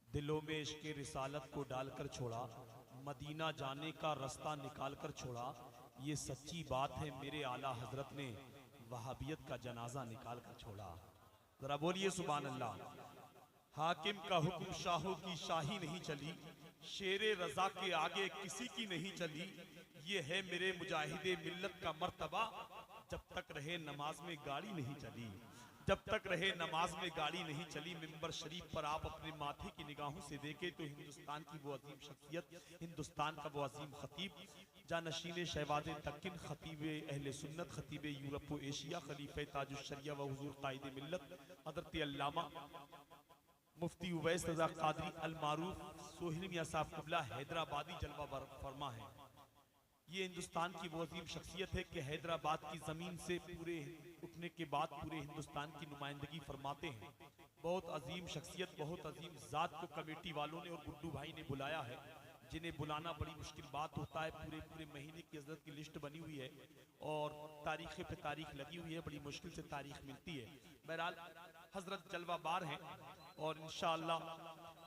दिलों में इश्क़ रिसालत को डालकर छोड़ा, मदीना जाने का रास्ता निकाल कर छोड़ा। ये सच्ची बात है, मेरे आला हजरत ने वहाबियत का जनाजा निकाल कर छोड़ा। जरा बोलिए सुभान अल्लाह। हाकिम का हुक्म शाहों की शाही नहीं चली, शेरे रजा के आगे किसी की नहीं चली। ये है मेरे मुजाहिदे मिल्लत का मर्तबा, जब तक रहे नमाज में गाड़ी नहीं चली। जब तक रहे नमाज में गाड़ी नहीं चली। मिंबर शरीफ पर आप अपने माथे की निगाहों से देखें तो हिंदुस्तान की वो अजीम शख्सियत, हिंदुस्तान का वो अजीम खतीब, जानशीन शहवाज़ तकिन, खतीब अहले सुन्नत, खतीब यूरोप व एशिया, खलीफे ताजुश्शरिया व हुजूर कायदे मिल्लत हज़रत अल्लामा मुफ्ती उवैस रज़ा क़ादरी अल मारूफ सोहेल मियां साहब क़िबला हैदराबादी जलवा फरमा है। ये हिंदुस्तान की वो अजीम शख्सियत है कि हैदराबाद की ज़मीन से पूरे उठने के बाद पूरे हिंदुस्तान की नुमाइंदगी फरमाते हैं। बहुत अजीम शख्सियत, बहुत अजीम ज़ात को कमेटी वालों ने और गुड्डू भाई ने बुलाया है, जिन्हें बुलाना बड़ी मुश्किल बात होता है। पूरे पूरे महीने की हजरत की लिस्ट बनी हुई है और तारीख पे तारीख लगी हुई है, बड़ी मुश्किल से तारीख मिलती है। बहरहाल हजरत जलवाबार हैं और इंशाअल्लाह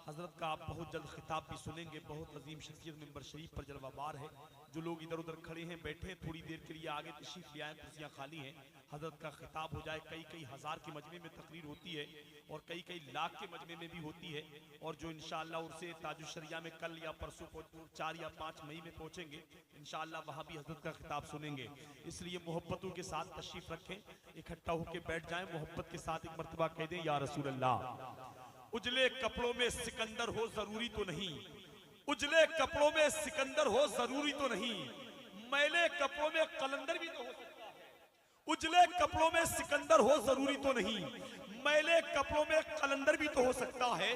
हजरत का आप बहुत जल्द खिताब भी सुनेंगे। बहुत अजीम शख्सियत मिंबर शरीफ पर जलवाबार है। जो लोग इधर उधर खड़े हैं, बैठे हैं, थोड़ी देर के लिए आगे तशरीफ ले आए, कुर्सियाँ खाली हैं, हजरत का खिताब हो जाए। कई कई हज़ार के मजमे में तकरीर होती है और कई कई लाख के मजमे में भी होती है। और जो इंशाअल्लाह उर्से ताजुश्शरिया में कल या परसों 4 या 5 मई में पहुँचेंगे, इंशाअल्लाह वहाँ भी हजरत का खिताब सुनेंगे। इसलिए मोहब्बतों के साथ तशरीफ रखें, इकट्ठा होकर बैठ जाएं, मोहब्बत के साथ एक मरतबा कह दें या रसूल अल्लाह। उजले कपड़ों में सिकंदर हो जरूरी तो नहीं, उजले कपड़ों में सिकंदर हो जरूरी तो नहीं, मैले कपड़ों में कलंदर भी तो हो सकता है। उजले कपड़ों में सिकंदर हो जरूरी तो नहीं, मैले कपड़ों में कलंदर भी तो हो सकता है।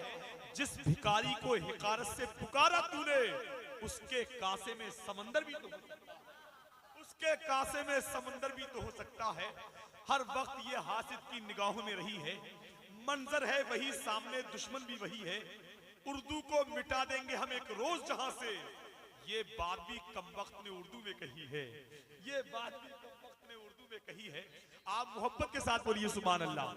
जिस भिखारी को हिकारत से पुकारा तूने, उसके कासे में समंदर भी तो हो सकता है। उसके कासे में समंदर भी तो हो सकता है। हर वक्त ये हासिद की निगाहों में रही है, मंजर है वही, सामने दुश्मन भी वही है। उर्दू को मिटा देंगे हम एक रोज जहां से, ये बात भी कमबख्त ने उर्दू में कही है। ये बात भी कमबख्त ने उर्दू में कही है। आप मोहब्बत के साथ बोलिए सुभान अल्लाह।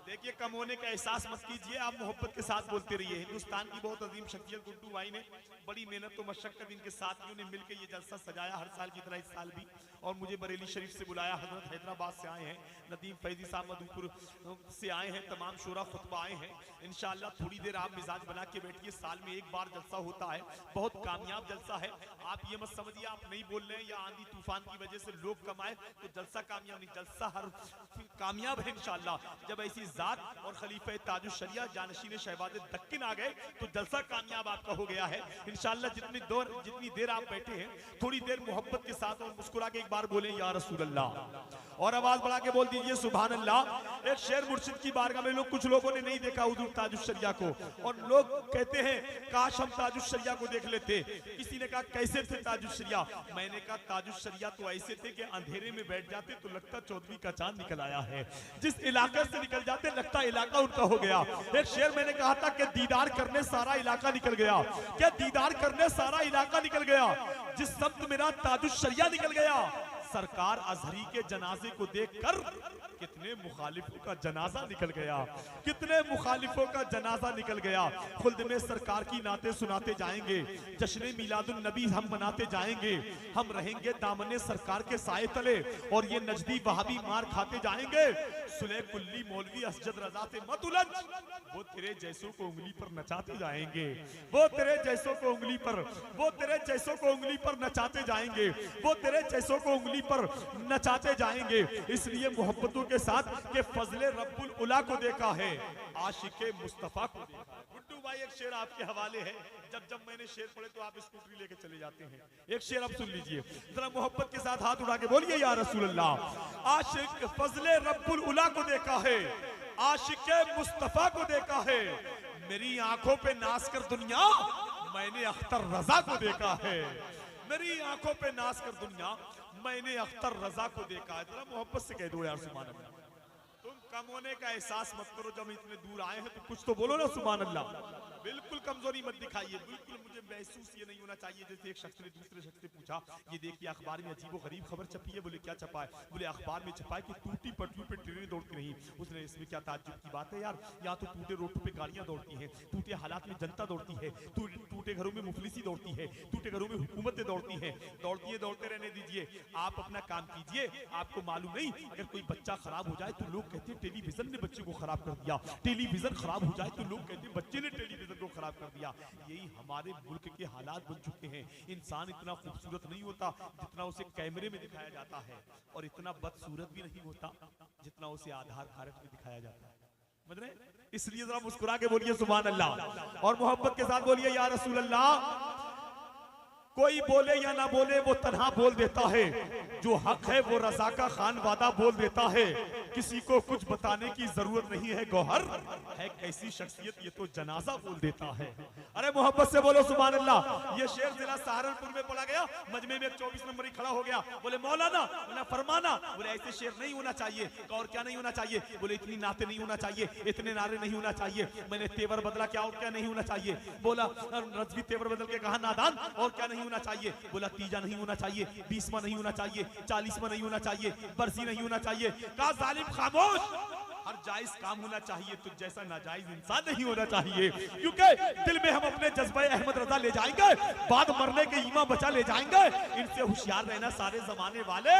देखिए, कम होने का एहसास मत कीजिए, आप मोहब्बत के साथ बोलते रहिए। हिंदुस्तान की बहुत अजीम शख्सियत गुड्डू भाई ने बड़ी मेहनत और मशक्कत इनके साथियों ने मिलकर ये जलसा सजाया, हर साल की तरह इस साल भी। और मुझे बरेली शरीफ से बुलाया, हजरत हैदराबाद से आए हैं, नदीम फैजी साहब मधुपुर से आए हैं, तमाम शोरा खुतबा आए हैं। इंशाअल्लाह थोड़ी देर आप मिजाज बना के बैठिए। साल में एक बार जलसा होता है, बहुत कामयाब जलसा है। आप ये मत समझिए आप नहीं बोल रहे हैं या आंधी तूफान की वजह से लोग कमाए तो जलसा कामयाब नहीं, जलसा हर कामयाब है इंशाअल्लाह। जब ऐसी जात और खलीफे ताजुश्शरिया जानशीन शहवाज़ दक्किन आ गए तो जलसा कामयाब आपका हो गया है इंशाअल्लाह। जितनी देर आप बैठे हैं, थोड़ी देर मोहब्बत के साथ और मुस्कुरा के एक बार बोले या रसूल अल्लाह, और आवाज बढ़ा के बोल दीजिए सुभान अल्लाह। एक शेर मुर्शिद की बारगाह में लोग, कुछ लोगों ने नहीं देखा हुजूर ताजुश्शरिया को, और लोग कहते हैं काश हम ताजुश्शरिया को देख लेते। किसी ने कहा कैसे थे ताजुश्शरिया? मैंने कहा ताजुश्शरिया तो ऐसे थे कि अंधेरे में बैठ जाते तो लगता चौधरी का चांद निकल आया है, जिस इलाके से निकल जाते लगता इलाका उनका हो गया। एक शेर मैंने कहा था कि दीदार करने सारा इलाका निकल गया, क्या दीदार करने सारा इलाका निकल गया, जिस शब्द मेरा ताजुश्शरिया निकल गया। सरकार अजहरी के जनाजे को देखकर कितने मुखालिफों का जनाजा निकल गया, कितने मुखालिफों का जनाजा निकल गया। खुल्द में सरकार की नाते सुनाते जाएंगे, जश्न मिलादुन नबी हम मनाते जाएंगे, हम रहेंगे दामने सरकार के साए तले, और ये नजदी वहाबी मार खाते जाएंगे। सुले कुल्ली मौलवी असजद रजा से मत उलझ, वो तेरे जैसों को उंगली पर नचाते जाएंगे, वो तेरे जैसों को उंगली पर, वो तेरे जैसों को उंगली पर नचाते जाएंगे, वो तेरे जैसों को उंगली पर नचाते जाएंगे। इसलिए मोहब्बतों के साथ के फजले रब्बुल उला को देखा है, आशिके मुस्तफा को देखा है। गुड्डू भाई एक शेर आपके हवाले है, जब मैंने शेर पढ़े तो आप स्कूटरी लेके चले जाते हैं। एक शेर आप सुन लीजिए जरा, मोहब्बत के साथ हाथ उठा के बोलिए या रसूल अल्लाह। आशिक फजले रब्बुल उला को देखा है, आशिके मुस्तफा को देखा है, मेरी आंखों पे नाच कर दुनिया मैंने अख्तर रजा को देखा है, मेरी आंखों पे नाच कर दुनिया मैंने अख्तर रजा को देखा है। जरा मोहब्बत से कह दो यार सुभान अल्लाह। तुम कम होने का एहसास मत करो, जब इतने दूर आए हैं तो कुछ तो बोलो ना सुभान अल्लाह। बिल्कुल कमजोरी मत दिखाइए, बिल्कुल मुझे महसूस ये नहीं होना चाहिए जैसे एक शख्स ने दूसरे शख्स से पूछा, ये देखिए अखबार में अजीबो गरीब खबर छपी है। बोले क्या छपा है? बोले अखबार में छपा है कि टूटी पटरियों पे ट्रेनें दौड़ती रही। उसने इसमें क्या ताज्जुब की बात है यार, यहाँ तो टूटे रोडों पे गाड़ियां दौड़ती हैं, टूटे हालात में जनता दौड़ती है, टूटे घरों में मुफलिसी दौड़ती है, टूटे घरों में हुकूमतें दौड़ती हैं। दौड़ती है, दौड़ते रहने दीजिए, आप अपना काम कीजिए। आपको मालूम नहीं, अगर कोई बच्चा खराब हो जाए तो लोग कहते हैं टेलीविजन ने बच्चे को खराब कर दिया, टेलीविजन खराब हो जाए तो लोग कहते हैं बच्चे ने टेलीविजन को खराब कर दिया। यही हमारे मुल्क के हालात बन चुके हैं। इंसान इतना खूबसूरत नहीं होता जितना उसे कैमरे में दिखाया जाता है, और इतना बदसूरत भी नहीं होता जितना उसे आधार कार्ड में दिखाया जाता है। समझ रहे? इसलिए जरा मुस्कुरा के बोलिए सुभान अल्लाह, और मोहब्बत के साथ बोलिए या रसूल अल्लाह। कोई बोले या ना बोले वो तन्हा बोल देता है, जो हक है वो रजा का खान वादा बोल देता है। किसी को कुछ बताने की जरूरत नहीं है, गौहर है कैसी शख्सियत ये तो जनाजा बोल देता है। अरे मोहब्बत से बोलो सुभान अल्लाह। ये शेर जिला सहारनपुर में पढ़ा गया, मजमे में 24 नंबर खड़ा हो गया, बोले मौलाना बोला फरमाना। बोले ऐसे शेर नहीं होना चाहिए। और क्या नहीं होना चाहिए? बोले इतनी नाते नहीं होना चाहिए, इतने नारे नहीं होना चाहिए, मैंने तेवर बदला क्या और क्या नहीं होना चाहिए? बोला रजवी तेवर बदल के कहा नादान, और क्या नहीं होना चाहिए? बोला तीजा नहीं होना चाहिए, 20वां नहीं होना चाहिए, 40वां नहीं होना चाहिए, बरसी नहीं होना चाहिए। कहा जालिम खामोश, हर जायज काम होना चाहिए, तो जैसा नाजायज इंसान नहीं होना चाहिए। क्योंकि दिल में हम अपने जज्बे अहमद रजा ले जाएंगे, बाद मरने के ईमा बचा ले जाएंगे। इनसे होशियार रहना सारे जमाने वाले,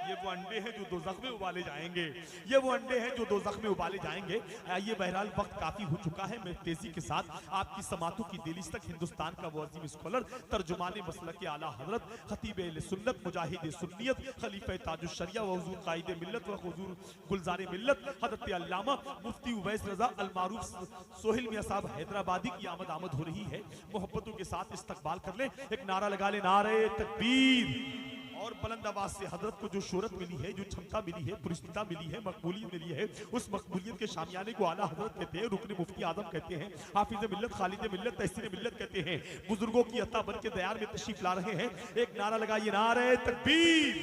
ये वो अंडे हैं जो दोज़ख में उबाले जाएंगे, ये वो अंडे हैं जो दोज़ख में उबाले जाएंगे। ये बहरहाल वक्त काफी हो चुका है, मैं तेजी के साथ आपकी समातों की दिलिस तक हिंदुस्तान का वो अजीम स्कॉलर, तर्जुमाने मसलक आला हजरत, खतीब अहले सुन्नत, मुजाहिद सुन्नियत, खलीफा ताजुश शरिया व हुजूर कायदे मिल्लत व हुजूर गुलजार मिल्लत हजरत अल्लामा मुफ्ती उवैस रजा अल मारूफ सोहेल मियां साहब हैदराबादी की आमद हो रही है। मोहब्बतों के साथ इस्तकबाल कर ले, एक नारा लगा ले, नारे तकबीर। और बुलंद आवाज से हजरत को जो शोहरत मिली है, जो क्षमता मिली है, पुरस्कृता मिली है, मकबूलियत मिली है, उस मकबूलियत के शामियाने को आला हजरत कहते हैं, रुकन मुफ्ती आजम कहते हैं, हाफिज मिल्लत, खालिद मिल्लत, तहसीन मिल्लत कहते हैं। बुजुर्गों की अता बन के दयार में तशरीफ ला रहे हैं। एक नारा लगाइए, नारे तकबीर।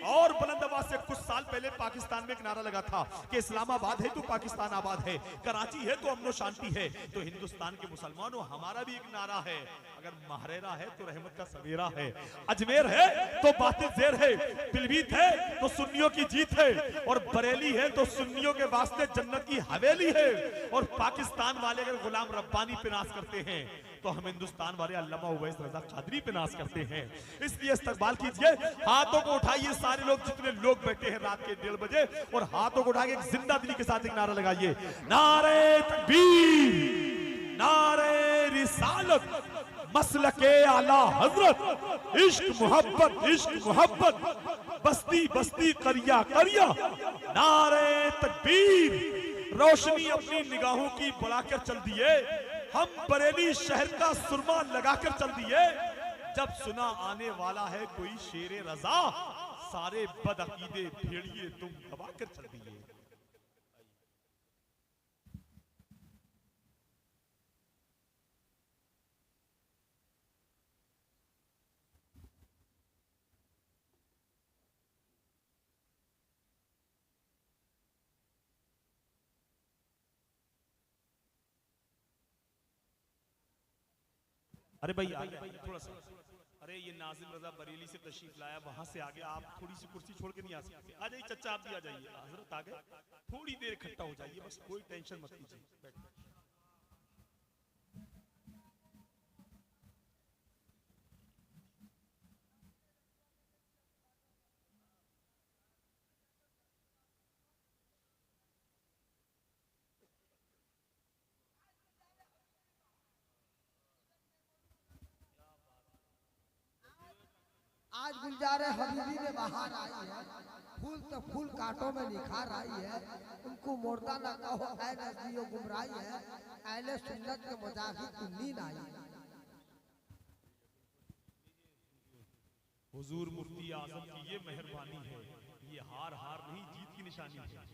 और बुलंद आवाज से कुछ साल पहले पाकिस्तान में एक नारा लगा था कि इस्लामाबाद है तो पाकिस्तान आबाद है, कराची है तो अमन शांति है। तो हिंदुस्तान के मुसलमानों, हमारा भी एक नारा है, अगर महरेरा है तो रहमत का सवेरा है, अजमेर है तो बातिल ज़ेर है, पिलभीत है तो सुन्नियों की जीत है, और बरेली है तो सुन्नियों के वास्ते जन्नत की हवेली है। और पाकिस्तान वाले अगर गुलाम रब्बानी पे नाज करते हैं तो हम हिंदुस्तान वाले अल्लामा उवैस रजा कादरी पे नाज करते हैं। इसलिए इस्तकबाल कीजिए, हाथों को उठाइए सारे लोग, जितने लोग बैठे हैं रात के 1:30 बजे, और हाथों को उठा के जिंदा दिली के साथ एक नारा लगाइए, नारे तकबीर, नारे रिसालत, मसलके आला हजरत, इश्क मोहब्बत, बस्ती बस्ती करिया करिया, नारे तकबीर। रोशनी अपनी निगाहों की बढ़ाकर चल दिए, हम बरेली शहर का सुरमा लगाकर चल दिए। जब सुना आने वाला है कोई शेरे रजा, सारे बदअकीदे भेड़िए तुम दबाकर चल दिए। अरे भाई आगे थोड़ा सा, अरे ये नाजिम रजा बरेली से तशरीफ लाया, वहां से आगे आप थोड़ी सी कुर्सी छोड़ के नहीं आ सकते। आ जाइए चचा, आप भी आ जाइए, हजरत आ गए, थोड़ी देर इकट्ठा हो जाइए, बस कोई टेंशन मत लीजिए, बैठिए। आज गुलजार हबीबी में बाहर आई है, फूल तो फूल कांटों में निखार आई है। उनको मोड़ता ना कहो है नजदियो गुमराही है, अहले सुन्नत के मुजाहिद की नींद आई है। हुजूर मुफ्ती आजम की ये मेहरबानी है, ये हार हार नहीं जीत की निशानी है।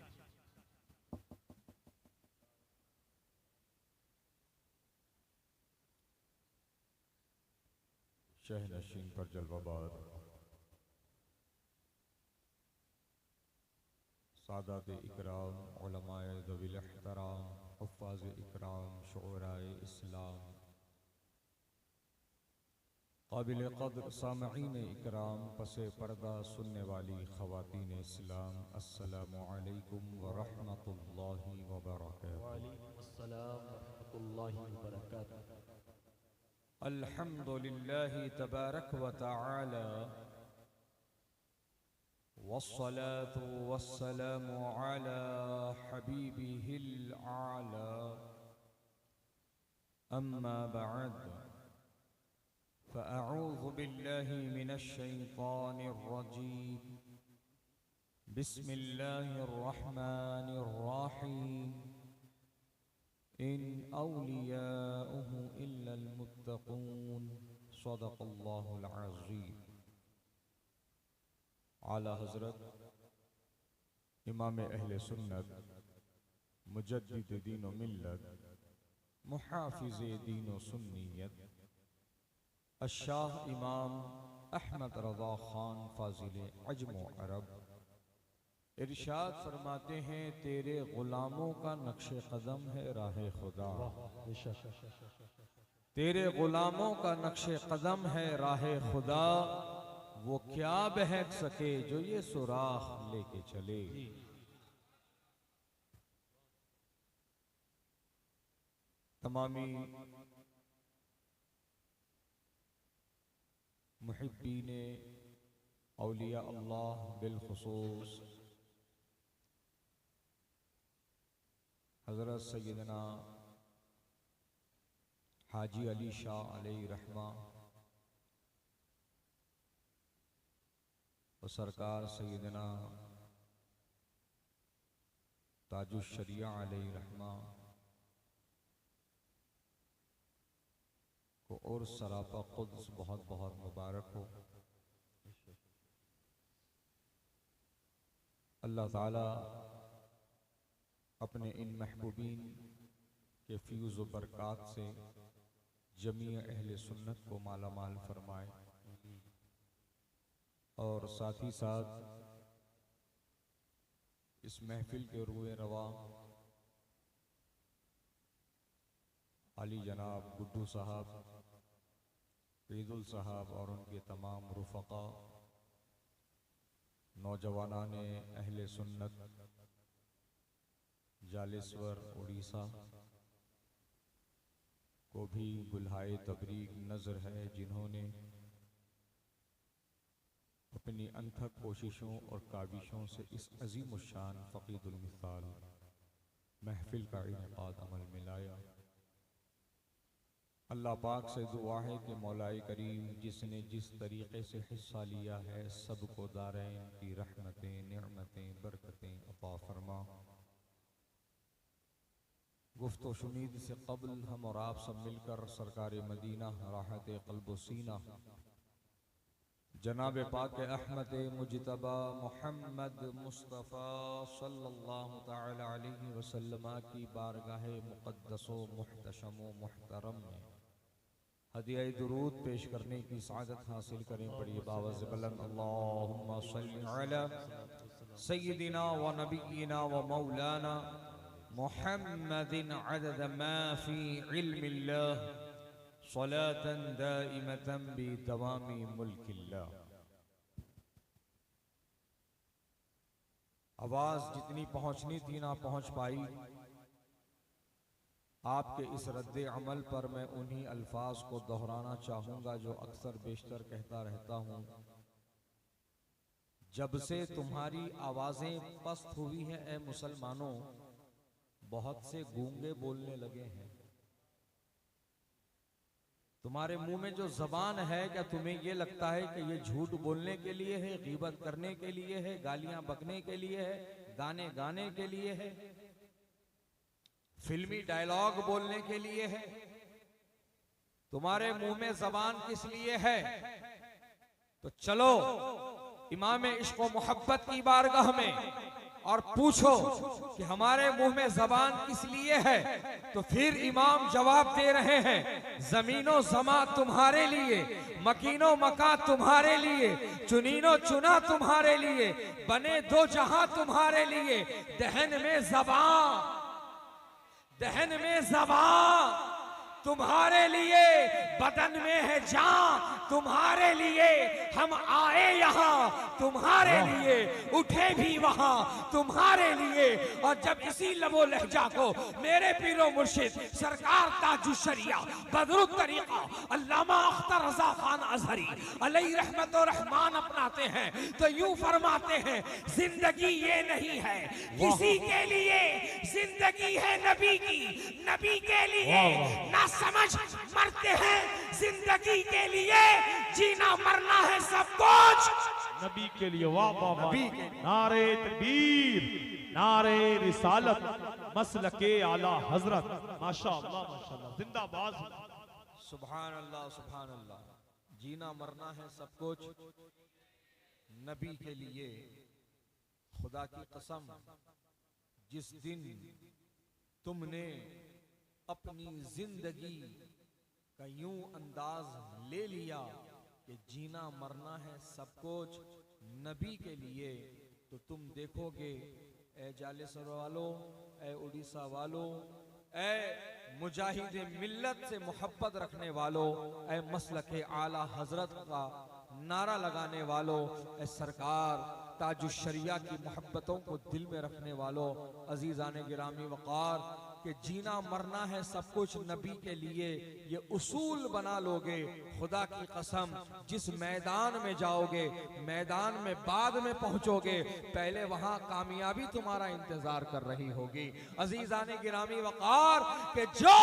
शह नशीन पर जलवाबार सादात इकराम, उलमाए ज़वील एहतराम, हुफ़्फ़ाज़ इकराम, शुअराए इस्लाम, काबिल क़द्र सामईन इकराम, पसे पर्दा सुनने वाली ख़वातीन इस्लाम, अस्सलामु अलैकुम व रहमतुल्लाहि व बरकातुहू। अल्हम्दुलिल्लाहि तबारक व तआला, वस्सलातु वस्सलामु अला हबीबिहिल आला, अम्मा बअद, फ़अऊज़ु बिल्लाहि मिनश शैतानिर रजीम, बिस्मिल्लाहिर रहमानिर रहीम, इन औलियाउहु इल्लल मुत्तक़ून, सदक़ल्लाहुल अज़ीम। आला हज़रत इमाम अहले सुन्नत, मुजद्दिद दीन व मिल्लत, मुहाफ़िज़ दीन व सुन्नियत, अशाह इमाम अहमद रज़ा ख़ान फ़ाज़िल अजम व अरब इरशाद फरमाते हैं, तेरे ग़ुलामों का नक्शे क़दम है राहे खुदा। तेरे ग़ुलामों का नक्शे क़दम है राहे खुदा, वो क्या बहक सके जो ये सुराख लेके चले। तमामी मुहिब्बीने औलिया अल्लाह बिलखुसूस हज़रत सैयदना हाजी अली शाह अलैहि रहमा और सरकार सैयदना ताजुश्शरिया अलैहि रहमा को और सरापा क़ुद्स बहुत बहुत मुबारक हो। अल्लाह ताला अपने इन महबूबीन के फ़्यूज़ व बरक़ात से जमी अहले सुन्नत को माला माल फरमाए और साथ ही साथ इस महफिल के रूए रवा अली जनाब गुड्डू साहब, ईदुल साहब और उनके तमाम रुफ़क़ा, नौजवानाने अहले सुन्नत जालिस्वर उड़ीसा को भी बुल्हाए तबरीक नज़र है, जिन्होंने अपनी अनथक कोशिशों और काविशों से इस अज़ीम शान फ़क़ीदुल मिसाल महफिल का इनेक़ाद अमल में लाया। अल्लाह पाक से दुआ है कि मौलाए करीम जिसने जिस तरीक़े से हिस्सा लिया है, सबको दारैन की रहमतें, नेमतें, बरकतें अता फरमा। गुफ्तो शुनीद से क़ब्ल हम और आप सब मिलकर सरकार मदीना राहत क़ल्ब व सीना जनाब पाक अहमद मुजतबा मोहम्मद मुस्तफ़ा सल्लल्लाहु तआला अलैहि वसल्लम की बारगाह मुक़द्दस व मुहतशम व मुहतरम में हदिया दुरूद पेश करने की सआदत हासिल करें। पढ़िए बावज़ बुलंद, अल्लाहुम्मा सल्लि अला सय्यिदिना व नबिय्यिना व मौलाना मुहम्मदिन अदद मा फ़ी इल्मिल्लाह सलातन दाइमतन बि दवामी मुल्किल्लाह। आवाज़ जितनी पहुँचनी थी ना पहुँच पाई। आपके इस रद्द अमल पर मैं उन्हीं अल्फाज को दोहराना चाहूँगा जो अक्सर बेशतर कहता रहता हूँ। जब से तुम्हारी आवाज़ें पस्त हुई हैं ए मुसलमानों, बहुत से गूंगे बोलने लगे हैं। तुम्हारे मुंह में जो जबान है, क्या तुम्हें ये लगता है कि ये झूठ बोलने के लिए है, गीबत करने के लिए है, गालियां बकने के लिए है, गाने गाने के लिए है, फिल्मी डायलॉग बोलने के लिए है? तुम्हारे मुंह में जबान किस लिए है? तो चलो इमाम इश्क व मोहब्बत की बारगाह में और पूछो कि हमारे मुंह में जबान किस लिए है। तो फिर इमाम जवाब दे रहे हैं, जमीनो जमा तुम्हारे लिए, मकीनो मका तुम्हारे लिए, चुनीनो चुना तुम्हारे लिए, बने दो जहां तुम्हारे लिए। दहन में जबान, दहन में जबान, तुम्हारे लिए बदन में है जान, तुम्हारे लिए हम आए यहाँ, तुम्हारे लिए उठे भी वहां, तुम्हारे लिए। और जब इसी लबो लहजा को मेरे पीरो मुर्शिद सरकार ताजुशरिया बदरुत तरीका अल्लामा अख्तर रजा खान अजहरी अलैहि रहमत और रहमान अपनाते हैं तो यूं फरमाते हैं, जिंदगी ये नहीं है किसी के लिए, जिंदगी है नबी की, नबी के लिए। ना समझ मरते हैं जिंदगी के लिए, जीना मरना है सब कुछ नबी के लिए। वाह वाह वाह, नबी के नारे तकबीर, नारे रिसालत, मसलके आला हजरत, माशाअल्लाह माशाअल्लाह, जिंदाबाद। सुभान अल्लाह सुभान अल्लाह। जीना मरना है सब कुछ नबी के लिए। खुदा की कसम, जिस दिन तुमने अपनी जिंदगी का यूं अंदाज ले लिया कि जीना मरना है सब कुछ नबी के लिए, तो तुम देखोगे ए जालेसर वालों, ए उड़ीसा वालों, ए मुजाहिद मिल्लत से मोहब्बत रखने वालों, ए मसलके आला हजरत का नारा लगाने वालों, ए सरकार ताजुशरिया की मोहब्बतों को दिल में रखने वालों, अजीज़ाने गिरामी वक़ार, कि जीना मरना है सब कुछ नबी के लिए, ये उसूल बना लोगे, खुदा की कसम जिस मैदान में जाओगे, मैदान में बाद में पहुंचोगे, पहले वहां कामयाबी तुम्हारा इंतजार कर रही होगी। अजीज़ाने गिरामी वक़ार, कि जो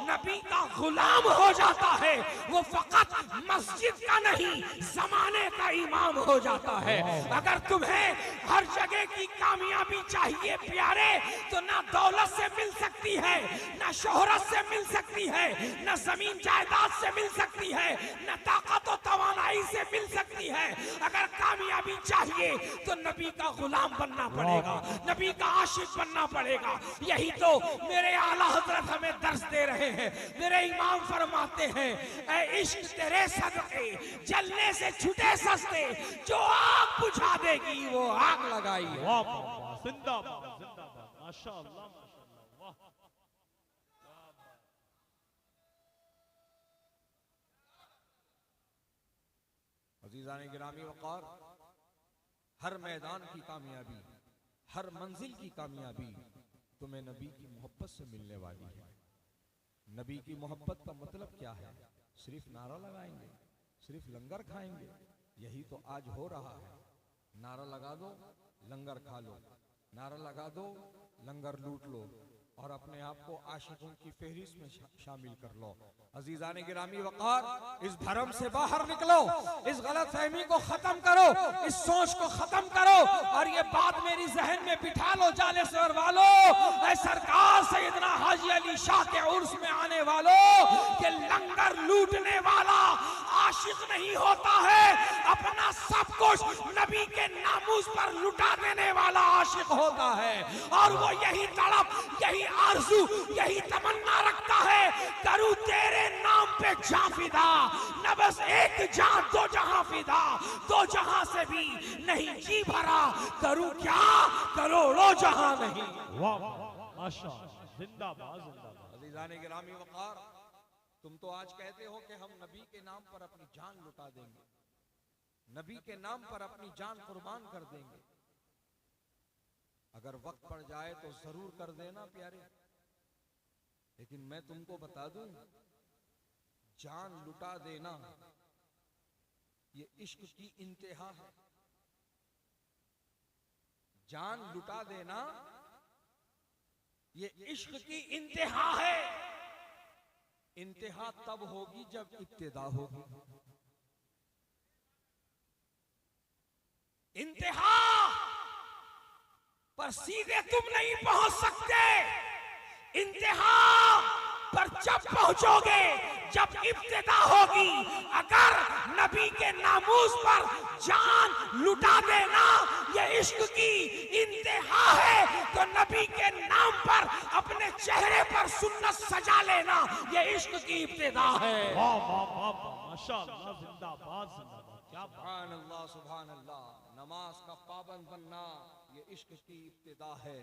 नबी का गुलाम हो जाता है वो फकत मस्जिद का नहीं जमाने का इमाम हो जाता है। अगर तुम्हें हर जगह की कामयाबी चाहिए प्यारे, तो ना दौलत से मिल सकती है, ना शोहरत से मिल सकती है, ना जमीन जायदाद से मिल सकती है, ना ताकत और तवानाई से मिल सकती है। अगर कामयाबी चाहिए तो नबी का गुलाम बनना पड़ेगा, नबी का आशिक बनना पड़ेगा। यही तो मेरे आला हजरत हमें दर्श दे रहे हैं। मेरे इमाम फरमाते हैं, ऐ इश्क तेरे सदके जलने से छूटे सस्ते, जो आग बुझा देगी वो आग लगाई। वाह वाह वाह, जिंदाबाद जिंदाबाद, माशाअल्लाह माशाअल्लाह, वाह। अजीज़ाने गिरामी वक़ार, हर मैदान की कामयाबी, हर मंजिल की कामयाबी तुम्हें नबी की मोहब्बत से मिलने वाली है। नबी की मोहब्बत का मतलब क्या है? सिर्फ नारा लगाएंगे, सिर्फ लंगर खाएंगे? यही तो आज हो रहा है। नारा लगा दो, लंगर खा लो, नारा लगा दो, लंगर लूट लो, और अपने आप को आशिकों की फहरिस्त में शामिल कर लो। अजीज़ाने गिरामी वक़ार, इस भरम से बाहर निकलो, इस गलत फहमी को खत्म करो, इस सोच को खत्म करो, और ये बात मेरी जहन में बिठा लो जालेसर वालों, ऐ सरकार सैयदना हाजी अली शाह के उर्स में आने वालों, कि लंगर लूटने वाला आशिक नहीं होता है, अपना सब कुछ नबी के नामूस पर लुटा देने वाला आशिक होता है। और वो यही तड़प, यही आरज़ू, यही तमन्ना रखता है, करूं तेरे नाम पे जान फिदा, न बस एक जान दो जहां फिदा, दो जहां से भी नहीं जी भरा, करूं क्या करोड़ों जहां नहीं। वाह माशाअल्लाह, जिंदाबाद जिंदाबाद। अज़ीज़ाने गिरामी वक़ार, तुम तो आज कहते हो कि हम नबी के नाम पर अपनी जान लुटा देंगे, नबी के नाम पर अपनी जान कुर्बान कर देंगे। अगर वक्त पड़ जाए तो जरूर कर देना प्यारे, लेकिन मैं तुमको बता दूं, जान लुटा देना ये इश्क की इंतहा है। जान लुटा देना ये इश्क की इंतहा है। इंतहा तब होगी जब इब्तिदा होगी। इंतहा पर सीधे तुम नहीं पहुंच सकते, इंतहा पर जब पहुंचोगे जब इब्तिदा होगी। अगर नबी के नामूस पर जान लुटा देना ये इश्क की इंतहा है, तो नबी के नाम पर अपने चेहरे पर सुन्नत सजा लेना ये इश्क की इब्तिदा है। वाह वाह वाह वाह, माशाअल्लाह, जिंदाबाद जिंदाबाद, क्या बात। सुभान अल्लाह सुभान अल्लाह। नमाज का पाबंद बनना ये इश्क की इब्तिदा है।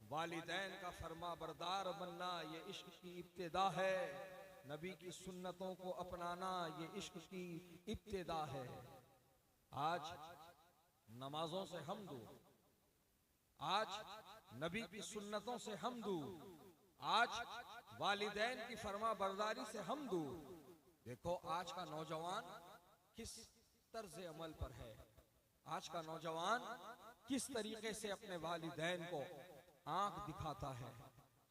वालिदैन का फरमा बरदार बनना ये इश्क की इब्तिदा है। नबी की सुन्नतों को अपनाना ये इश्क की इब्तिदा है। आज नमाजों से हम दूर, आज नबी की सुन्नतों से हम दूर, आज वालिदैन की फरमा बरदारी से हम दूर। देखो आज का नौजवान किस तर्ज अमल पर है, आज का नौजवान किस तरीके से अपने वालिदैन को आंख दिखाता है,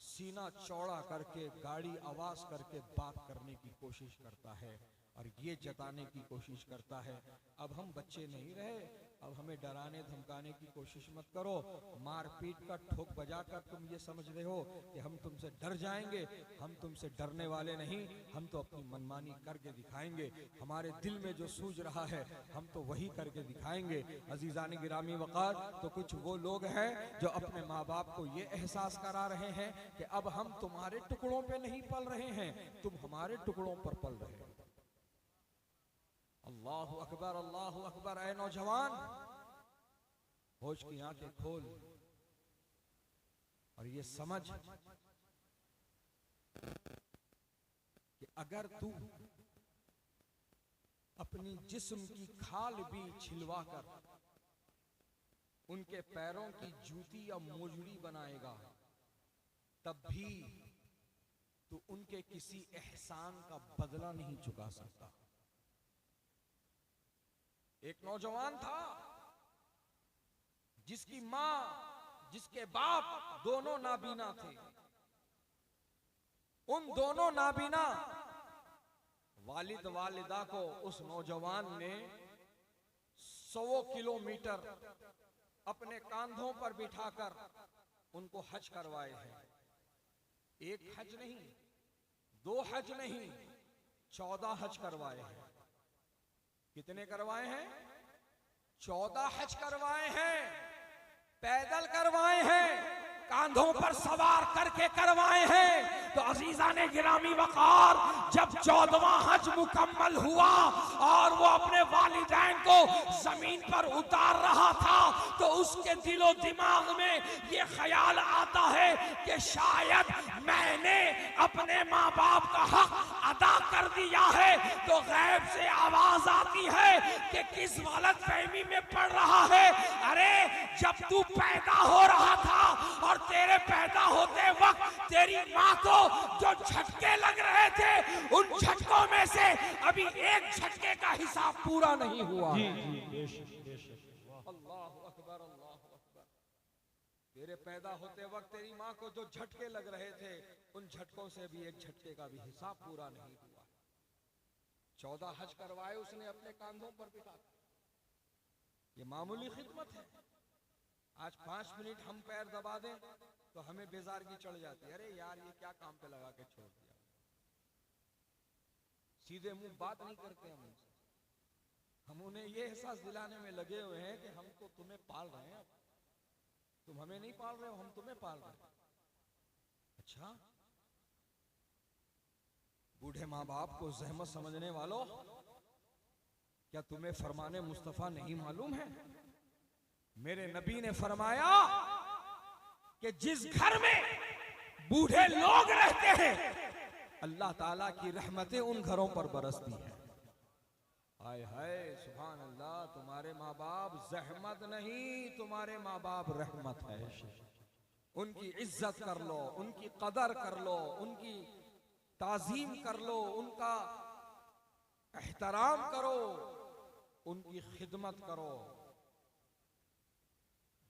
सीना चौड़ा करके गाड़ी आवाज करके बात करने की कोशिश करता है और ये जताने की कोशिश करता है अब हम बच्चे नहीं रहे, अब हमें डराने धमकाने की कोशिश मत करो, मारपीट का ठोक बजाकर तुम ये समझ रहे हो कि हम तुमसे डर जाएंगे। हम तुमसे डरने वाले नहीं, हम तो अपनी मनमानी करके दिखाएंगे। हमारे दिल में जो सूझ रहा है हम तो वही करके दिखाएंगे। अजीजान गिरामी वक़ार, तो कुछ वो लोग हैं जो अपने माँ बाप को ये एहसास करा रहे हैं कि अब हम तुम्हारे टुकड़ों पे नहीं पल रहे हैं, तुम हमारे टुकड़ों पर पल रहे हो। अल्लाहु अकबर, अल्लाहु अकबर। ऐ नौजवान, होश की आंखें खोल और ये समझ कि अगर तू अपनी जिस्म की खाल भी छिलवा कर उनके पैरों की जूती या मोजड़ी बनाएगा, तब भी तू उनके किसी एहसान का बदला नहीं चुका सकता। एक नौजवान था जिसकी मां, जिसके बाप दोनों नाबीना थे। उन दोनों नाबीना वालिद वालिदा को उस नौजवान ने 100 किलोमीटर अपने कांधों पर बिठाकर उनको हज करवाए हैं। एक हज नहीं, 2 हज नहीं, 14 हज करवाए हैं। कितने करवाए हैं? 14 हज करवाए हैं। पैदल करवाए हैं, कांधों पर सवार करके करवाए हैं। तो अजीजा ने गिरामी वकार, जब 14वां हज मुकम्मल हुआ और वो अपने वालिदैन को जमीन पर उतार रहा था, तो उसके दिलो दिमाग में ये ख्याल आता है कि शायद मैंने अपने माँ बाप का हक अदा कर दिया है। तो गैब से आवाज आती है कि किस गलत फहमी में पड़ रहा है। अरे जब तू पैदा हो रहा था और तेरे पैदा होते वक्त तेरी माँ को जो झटके लग रहे थे, उन झटकों में से अभी एक झटके का हिसाब पूरा नहीं हुआ। अल्लाहु अकबर, अल्लाहु अकबर। तेरे पैदा होते वक्त तेरी माँ को जो झटके लग रहे थे, उन झटकों से भी एक झटके का भी हिसाब पूरा नहीं हुआ। 14 हज करवाए उसने अपने कांधों पर बिठा। ये मामूली खिदमत है। आज 5 मिनट हम पैर दबा दें तो हमें बेजारगी चढ़ जाती है। अरे यार, ये क्या काम पे लगा के छोड़ दिया। सीधे मुंह बात नहीं करते हम उनसे। हम उन्हें ये एहसास दिलाने में लगे हुए हैं कि हम तो तुम्हें पाल रहे हैं, तुम हमें नहीं पाल रहे हो, हम तुम्हें पाल रहे हैं। अच्छा, बूढ़े माँ बाप को जहमत समझने वालों, क्या तुम्हें फरमाने मुस्तफा नहीं मालूम है? मेरे नबी ने फरमाया कि जिस घर में बूढ़े लोग रहते हैं, अल्लाह ताला की रहमतें उन घरों पर बरसती है। हाय हाय, सुभान अल्लाह। तुम्हारे माँ बाप जहमत नहीं, तुम्हारे माँ बाप रहमत है। उनकी इज्जत कर लो, उनकी कदर कर लो, उनकी ताजीम कर लो, उनका एहतराम करो, उनकी खिदमत करो।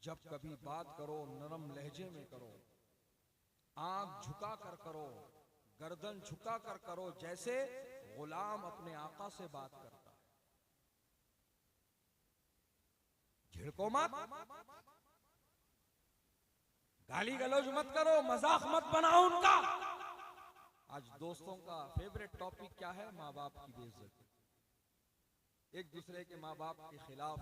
जब कभी बात करो नरम लहजे में करो, आंख झुका कर करो, गर्दन झुका कर करो, जैसे गुलाम अपने आका से बात करता है। झिड़को मत, गाली गलौज मत करो, मजाक मत बनाओ उनका। आज दोस्तों का फेवरेट टॉपिक क्या है? माँ बाप की बेइज्जती। एक दूसरे के माँ बाप के खिलाफ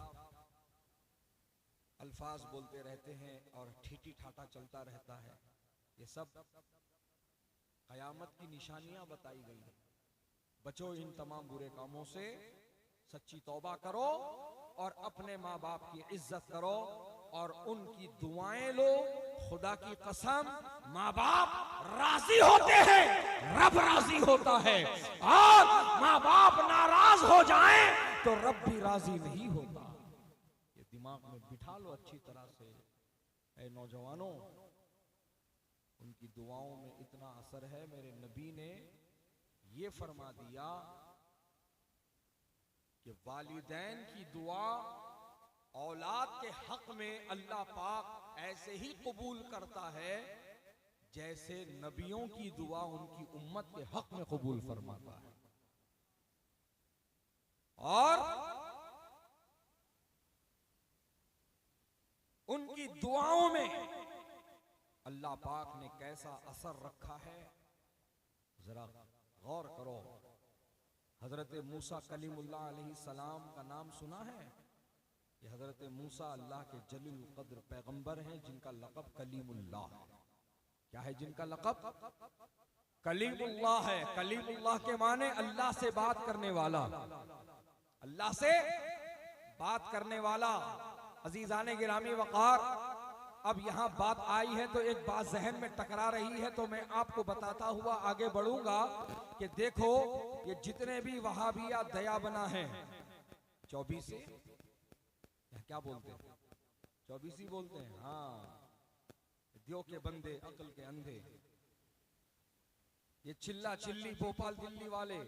अल्फाज बोलते रहते हैं और ठीठी ठाठा चलता रहता है। ये सब कयामत की निशानियां बताई गई हैं। बचो इन तमाम बुरे कामों से, सच्ची तौबा करो और अपने माँ बाप की इज्जत करो और उनकी दुआएं लो, खुदा की कसम माँ बाप राजी होते हैं, रब राजी होता है, और माँ बाप नाराज हो जाएं तो रब भी राजी नहीं होता। ये दिमाग में बिठा लो अच्छी तरह से। ऐ नौजवानों, उनकी दुआओं में इतना असर है। मेरे नबी ने ये फरमा दिया कि वालिदैन की दुआ औलाद के हक में अल्लाह पाक ऐसे ही कबूल करता है जैसे नबियों की दुआ उनकी उम्मत के हक में कबूल फरमाता है। और उनकी दुआओं में अल्लाह पाक ने कैसा असर रखा है, जरा गौर करो। हजरत मूसा कलीमुल्लाह अलैहिस्सलाम का नाम सुना है? ये हजरत मूसा अल्लाह के जलील कद्र पैगंबर हैं जिनका लक़ब कलीमुल्लाह है। क्या है जिनका लक़ब? कलीमुल्लाह है। कलीमुल्लाह के माने अल्लाह से बात करने वाला, अल्लाह से बात करने वाला। अजीजाने गिरामी वक़ार, अब यहाँ बात आई है तो एक बात जहन में टकरा रही है, तो मैं आपको बताता हुआ आगे बढ़ूंगा कि देखो ये जितने भी वहाबिया दया बना है, 24 क्या बोलते हैं, 24 ही बोलते हैं, हाँ, दियो के बंदे अकल के अंधे, ये चिल्ला चिल्ली भोपाल दिल्ली वाले,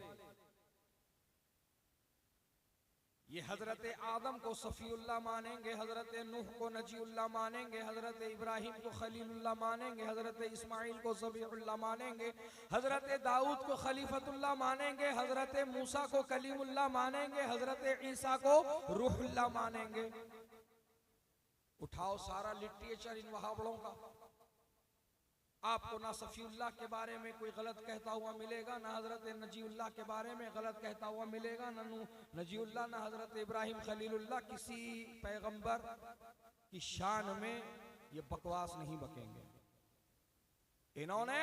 ये हजरत आदम को सफीउल्लाह मानेंगे, हजरत नूह को नजीउल्लाह मानेंगे, हजरत इब्राहिम को खलीलुल्लाह मानेंगे, हजरत इस्माइल को ज़बीहुल्लाह मानेंगे, हजरत दाऊद को खलीफतुल्लाह मानेंगे, हजरत मूसा को कलीमुल्लाह मानेंगे, हजरत ईसा को रूहुल्लाह मानेंगे। उठाओ सारा लिटरेचर इन वहाबड़ों का, आपको ना सफीउल्लाह के बारे में कोई गलत कहता हुआ मिलेगा, ना हजरत नजीउल्लाह के बारे में गलत कहता हुआ मिलेगा, ना नजीउल्लाह ना हजरत इब्राहिम खलीलुल्लाह। किसी पैगंबर की शान में ये बकवास नहीं बकेंगे। इन्होंने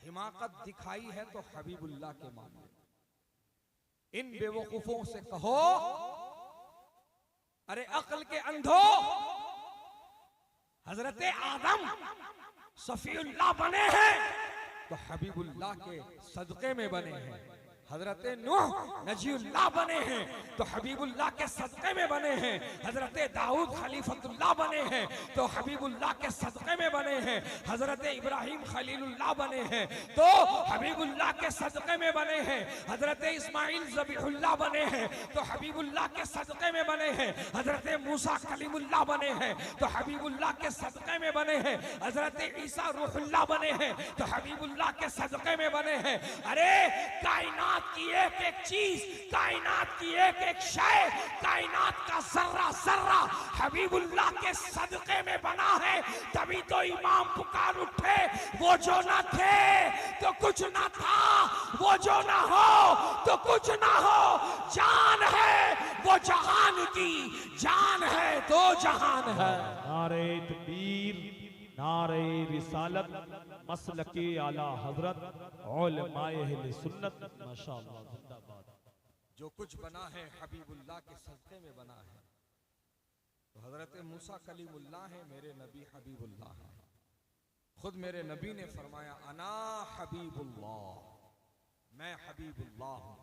हिमाकत दिखाई है तो हबीबुल्लाह के मामले। इन बेवकूफों से कहो, अरे अक्ल के अंधो, हजरत आदम सफीउल्लाह बने हैं तो हबीबुल्लाह के सदक़े में बने हैं। हजरत नूह नजीउल्लाह बने हैं तो हबीबुल्लाह के सदक़े में बने हैं। हजरत दाऊद खलीफतुल्लाह बने हैं तो हबीबुल्लाह के सदक़े में बने हैं। हजरत इब्राहिम खलीलुल्लाह बने हैं तो हबीबुल्लाह के सदक़े में बने हैं। हजरत इस्माइल ज़बीहुल्लाह बने हैं तो हबीबुल्लाह के सदक़े में बने हैं। हजरत मूसा कलीमुल्लाह बने हैं तो हबीबुल्लाह के सदक़े में बने हैं। हजरत ईसा रूहुल्लाह बने हैं तो हबीबुल्लाह के सदक़े में बने हैं। अरे कायनात की एक एक चीज, कायनात की एक एक शय, कायनात का जर्रा जर्रा हबीबुल्लाह के सदक़े में बना है। तभी तो इमाम पुकार उठे, वो जो ना थे तो कुछ ना था, वो जो ना हो तो कुछ ना हो। जान है वो जहान की, जान है तो जहान है। नारे तकबीर, नारे रिसालत, मसलके आला हजरत, उलमाए अहले सुन्नत, माशाअल्लाह, जिंदाबाद। जो कुछ बना है हबीबुल्लाह के सदक़े में बना है। तो हजरत मूसा कलीमुल्लाह है, मेरे नबी हबीबुल्लाह है। खुद मेरे नबी ने फरमाया, अना हबीबुल्लाह, मैं हबीबुल्लाह हूं।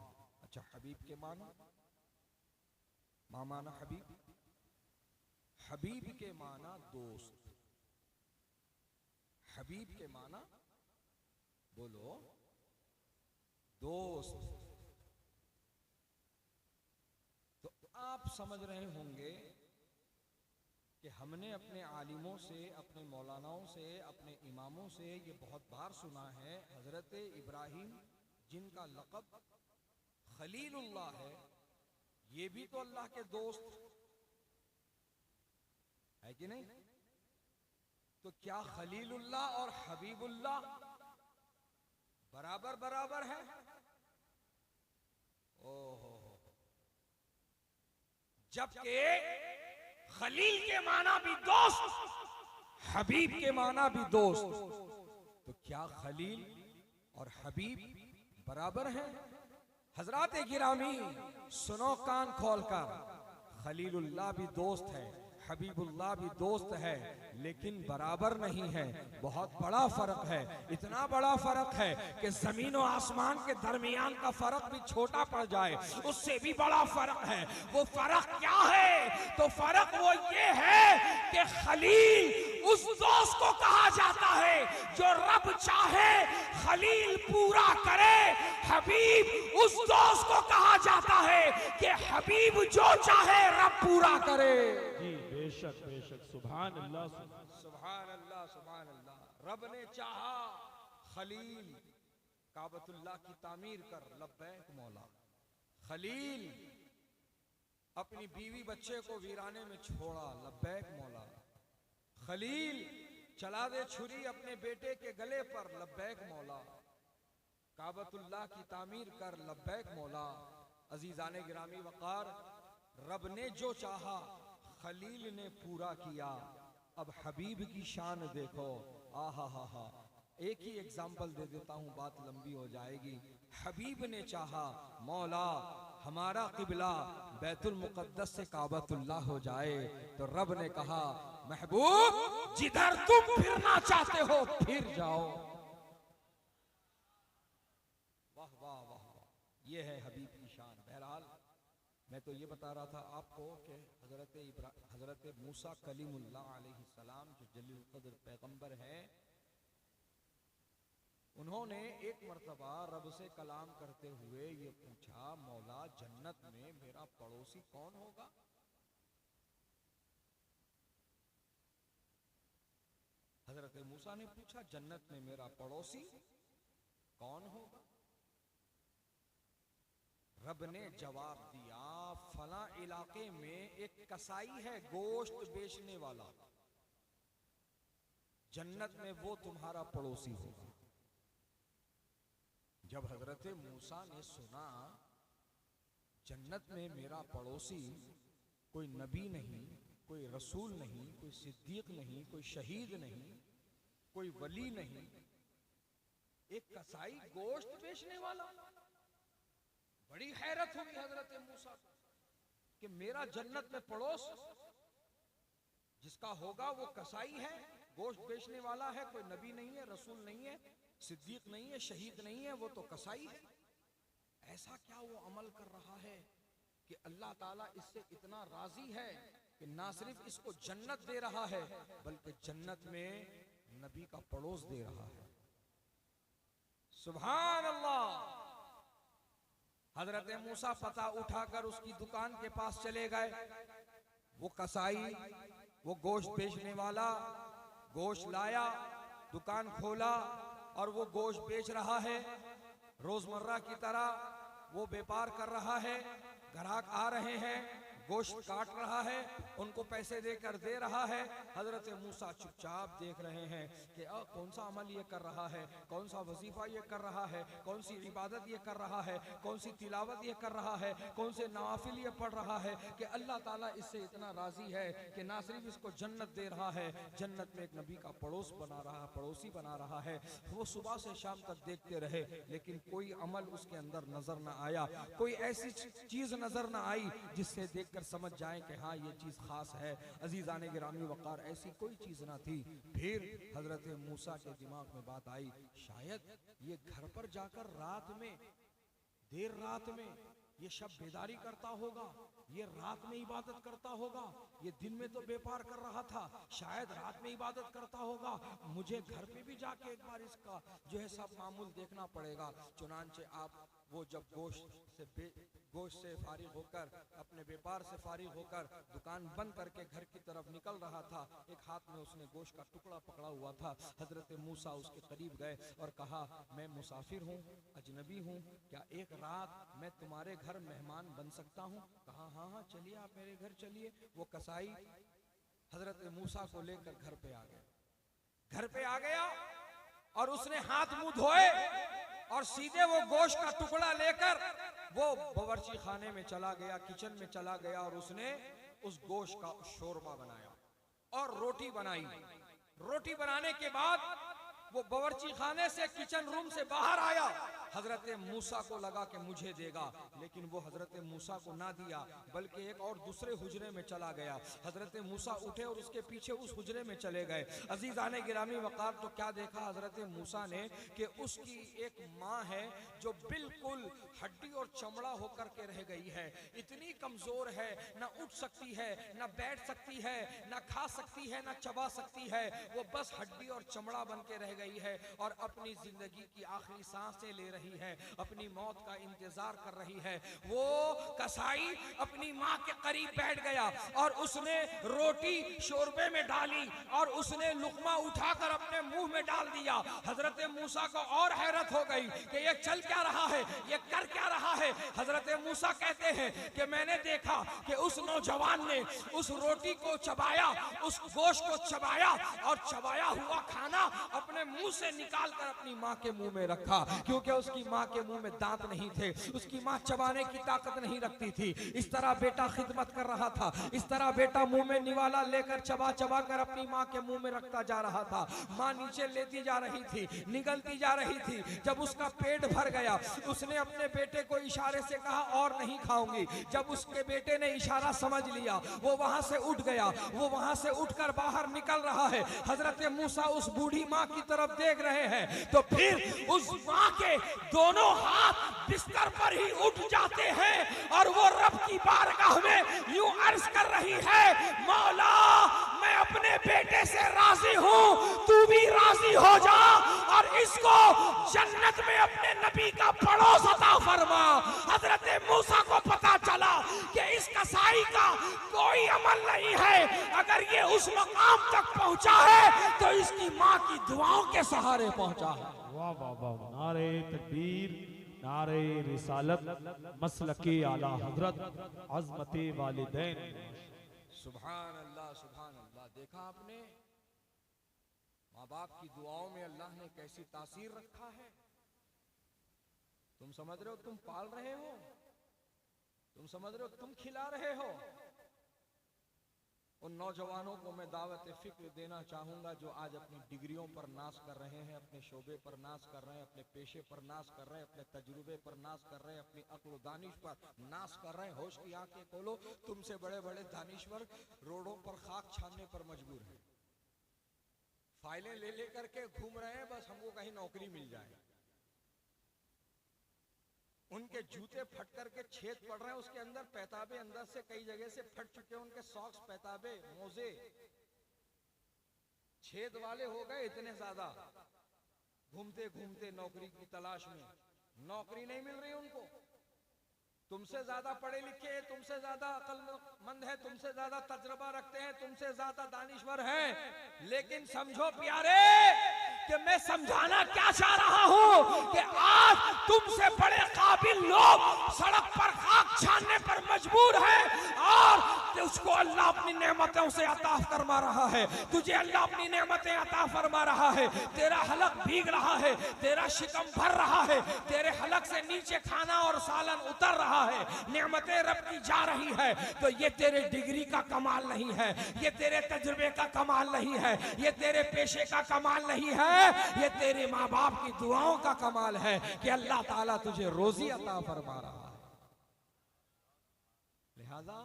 अच्छा, हबीब के माना, माना हबीब, हबीब के माना दोस्त, हबीब के माना बोलो दोस्त। तो आप समझ रहे होंगे कि हमने अपने आलिमों से, अपने मौलानाओं से, अपने इमामों से ये बहुत बार सुना है, हजरत इब्राहिम जिनका लक़ब खलीलुल्लाह है, ये भी तो अल्लाह के दोस्त है कि नहीं? तो क्या खलीलुल्लाह और हबीबुल्लाह बराबर बराबर है? ओहो, जबकि खलील के माना भी दोस्त, हबीब के माना भी दोस्त। तो क्या खलील और हबीब बराबर हैं? हजरात गिरामी सुनो कान खोलकर, खलीलुल्लाह भी दोस्त है, हबीबुल्लाह भी दोस्त है लेकिन बराबर नहीं है, बहुत बड़ा फर्क है। इतना बड़ा फर्क है कि जमीन और आसमान के दरमियान का फर्क भी छोटा पड़ जाए, उससे भी बड़ा फर्क है। वो फर्क क्या है? तो फर्क वो ये है कि खलील उस दोस्त को कहा जाता है जो रब चाहे खलील पूरा करे, हबीब उस दोस्त को कहा जाता है कि हबीब जो चाहे रब पूरा करे। जी बेशक बेशक, सुभान अल्लाह सुभान अल्लाह सुभान अल्लाह। रब ने चाहा खलील काबतुल्लाह की तामीर कर, लब्बैक मौला। खलील अपनी बीवी बच्चे को वीराने में छोड़ा, लब्बैक मौला। खलील चला दे छुरी अपने बेटे के गले पर, लब्बैक मौला। काबतुल्लाह की तामीर कर, लब्बैक मौला। अजीजाने गिरामी वकार, रब ने जो चाहा खलील ने पूरा किया। अब हबीब की शान देखो, आहा हा हा। एक ही एग्जाम्पल दे देता हूँ, बात लंबी हो जाएगी। हबीब ने चाहा मौला हमारा किबला बैतुल मुकद्दस से काबतुल्लाह हो जाए, तो रब ने कहा महबूब जिधर तुम फिरना चाहते हो फिर जाओ। वाह वाह वाह वाह, ये है हबीब की शान। बहरहाल मैं तो ये बता रहा था आपको कि हजरत मूसा कलीमुल्लाह अलैहिस्सलाम जो जलील क़द्र पैगंबर है, उन्होंने एक मर्तबा रब से कलाम करते हुए ये पूछा, मौला जन्नत में मेरा पड़ोसी कौन होगा? हजरत मूसा ने पूछा जन्नत में मेरा पड़ोसी कौन होगा? रब ने जवाब दिया, फला इलाके में एक कसाई है गोश्त बेचने वाला, जन्नत में वो तुम्हारा पड़ोसी होगा। जब हजरत मूसा ने सुना जन्नत में मेरा पड़ोसी कोई नबी नहीं, कोई रसूल नहीं, कोई सिद्दीक नहीं, कोई शहीद नहीं, कोई वली नहीं, एक कसाई गोश्त बेचने वाला, बड़ी हैरत हुई हजरत मूसा कि मेरा जन्नत में पड़ोस जिसका होगा वो कसाई है, गोश्त बेचने वाला है, कोई नबी नहीं है, रसूल नहीं है, सिद्दीक नहीं है, शहीद नहीं है, वो तो कसाई है। ऐसा क्या वो अमल कर रहा है कि अल्लाह ताला इससे इतना राजी है कि ना सिर्फ इसको जन्नत दे रहा है बल्कि जन्नत में नबी का पड़ोस दे रहा है। सुभान अल्लाह। हजरत मूसा पता उठाकर उसकी दुकान के पास चले गए। वो कसाई, वो गोश्त बेचने वाला गोश्त लाया, दुकान खोला और वो गोश्त बेच रहा है। रोजमर्रा की तरह वो व्यापार कर रहा है, ग्राहक आ रहे हैं, गोश्त काट रहा है, उनको पैसे देकर दे रहा है। हजरत मूसा चुपचाप देख रहे हैं कि कौन सा अमल ये कर रहा है, कौन सा वजीफा ये कर रहा है, कौन सी इबादत ये कर रहा है, कौन सी तिलावत ये कर रहा है, कौन से नवाफिल ये पढ़ रहा है कि अल्लाह ताला इससे इतना राजी है कि ना सिर्फ इसको जन्नत दे रहा है, जन्नत में एक नबी का पड़ोसी बना रहा है। वो सुबह से शाम तक देखते रहे लेकिन कोई अमल उसके अंदर नजर न आया, कोई ऐसी चीज नजर न आई जिससे देख समझ जाए कि हाँ ये चीज खास है। अजीजाने गिरामी वकार, ऐसी कोई चीज ना थी। फिर हजरत मूसा के दिमाग में बात आई, शायद ये घर पर जाकर रात में, देर रात में ये शब बेदारी करता होगा, ये रात में इबादत करता होगा, ये दिन में तो व्यापार कर रहा था, शायद रात में इबादत करता होगा, मुझे घर पे भी जाके एक बार इसका जो है सब मामूल देखना पड़ेगा। चुनांचे आप वो जब गोश्त से फारिग होकर, अपने व्यापार से फारिग होकर दुकान बंद करके घर की तरफ निकल रहा था, एक हाथ में उसने गोश्त का टुकड़ा पकड़ा हुआ था। हजरत मूसा उसके करीब गए और कहा, मैं मुसाफिर हूँ, अजनबी हूँ, क्या एक रात मैं तुम्हारे घर मेहमान बन सकता हूँ? कहा हाँ हाँ चलिए, आप मेरे घर चलिए। वो कसाई हजरत मूसा को लेकर घर पे आ गया और उसने हाथ मुंह धोए और सीधे वो गोश्त का टुकड़ा लेकर वो बावर्ची खाने में चला गया, किचन में चला गया और उसने उस गोश्त का शोरबा बनाया और रोटी बनाई। रोटी बनाने के बाद वो बावर्ची खाने से, किचन रूम से बाहर आया हजरत मूसा को लगा कि मुझे देगा, लेकिन वो हजरत मूसा को ना दिया बल्कि एक और दूसरे हुजरे में चला गया। हजरत मूसा उठे और उसके पीछे उस हुजरे में चले गए। अजीजाने गिरामी वकार, तो क्या देखा हजरत मूसा ने कि उसकी एक माँ है जो बिल्कुल हड्डी और चमड़ा होकर के रह गई है, इतनी कमजोर है, ना उठ सकती है, ना बैठ सकती है, ना खा सकती है, ना चबा सकती है, वो बस हड्डी और चमड़ा बन के रह गई है और अपनी जिंदगी की आखिरी सांसें ले रही है, अपनी मौत का इंतजार कर रही है। वो कसाई अपनी माँ के करीब बैठ गया और उसने रोटी शोरबे में डाली और उसने लुकमा उठाकर अपने मुंह में डाल दिया। हजरत मूसा को और हैरत हो गई कि ये चल क्या रहा है, ये कर क्या रहा है। हजरत मूसा कहते हैं कि मैंने देखा कि उस नौजवान ने उस रोटी को चबाया, उस गोश्त को चबाया और चबाया हुआ खाना अपने मुंह से निकाल कर अपनी माँ के मुंह में रखा, क्योंकि उसकी माँ के मुंह में दांत नहीं थे, उसकी माँ चबाने की ताकत नहीं रखती थी। इस तरह बेटा खिदमत कर रहा था, इस तरह बेटा मुंह में निवाला लेकर चबा चबा कर अपनी माँ के मुंह में रखता जा रहा था। माँ नीचे लेती जा रही थी, निगलती जा रही थी। जब उसका पेट भर गया, उसने अपने बेटे को इशारे से कहा और नहीं खाऊंगी। जब उसके बेटे ने इशारा समझ लिया, वो वहां से उठ गया, वो वहां से उठकर बाहर निकल रहा है। हजरत मूसा उस बूढ़ी माँ की तरफ देख रहे हैं, तो फिर उस माँ के दोनों हाथ बिस्तर पर ही उठ जाते हैं और वो रब की बारगाह में यूं अर्ज कर रही है, मौला मैं अपने बेटे से राजी हूँ, तू भी राजी हो जा और इसको जन्नत में अपने नबी का पड़ोस अता फरमा। हजरत मूसा को पता चला कि इस कसाई का कोई अमल नहीं है, अगर ये उस मकाम तक पहुंचा है तो इसकी माँ की दुआओं के सहारे पहुंचा है। वाह वाह वाह, नारे तकबीर, नारे रिसालत, मसलके आला हजरत, अज़मते वालिदैन। सुभान अल्लाह, सुभान अल्लाह। देखा आपने माँ बाप की दुआओं में अल्लाह ने कैसी तासीर रखा है। तुम समझ रहे हो तुम पाल रहे हो, तुम समझ रहे हो तुम खिला रहे हो। उन नौजवानों को मैं दावत फिक्र देना चाहूंगा जो आज अपनी डिग्रियों पर नाश कर रहे हैं, अपने शोबे पर नाश कर रहे हैं, अपने पेशे पर नाश कर रहे हैं, अपने तजुर्बे पर नाश कर रहे हैं, अपनी अक्ल दानिश पर नाश कर रहे हैं। होश की आंखें खोलो, तुमसे बड़े बड़े दानिश्वर रोडों पर खाक छानने पर मजबूर हैं, फाइलें ले लेकर के घूम रहे हैं, बस हमको कहीं नौकरी मिल जाए। उनके जूते फट करके छेद पड़ रहे हैं, उसके अंदर पैताबे अंदर से कई जगह से फट चुके हैं, उनके सॉक्स, पैताबे, मोजे छेद वाले हो गए इतने ज्यादा। घूमते घूमते नौकरी की तलाश में, नौकरी नहीं मिल रही उनको। तुमसे ज्यादा पढ़े लिखे हैं, तुमसे ज्यादा अक्लमंद है, तुमसे ज्यादा तजुर्बा रखते हैं, तुमसे ज्यादा दानिश्वर हैं, लेकिन समझो प्यारे कि मैं समझाना क्या चाह रहा हूं कि आज तुमसे बड़े काबिल लोग सड़क पर खाक छानने पर मजबूर हैं और उसको अल्लाह अपनी नेमतों से अता फरमा रहा है। तुझे अल्लाह अपनी नेमतें अता फरमा रहा है, तेरा हलक भीग रहा है, तेरा शिकम भर रहा है, तेरे हलक से नीचे खाना और सालन उतर रहा है, नेमतें रब की जा रही है। तो ये तेरे डिग्री का कमाल नहीं है, ये तेरे तजुर्बे का कमाल नहीं है, ये तेरे पेशे का कमाल नहीं है, ये तेरे माँ बाप की दुआओं का कमाल है कि अल्लाह ताला तुझे रोजी अता फरमा रहा है। लिहाजा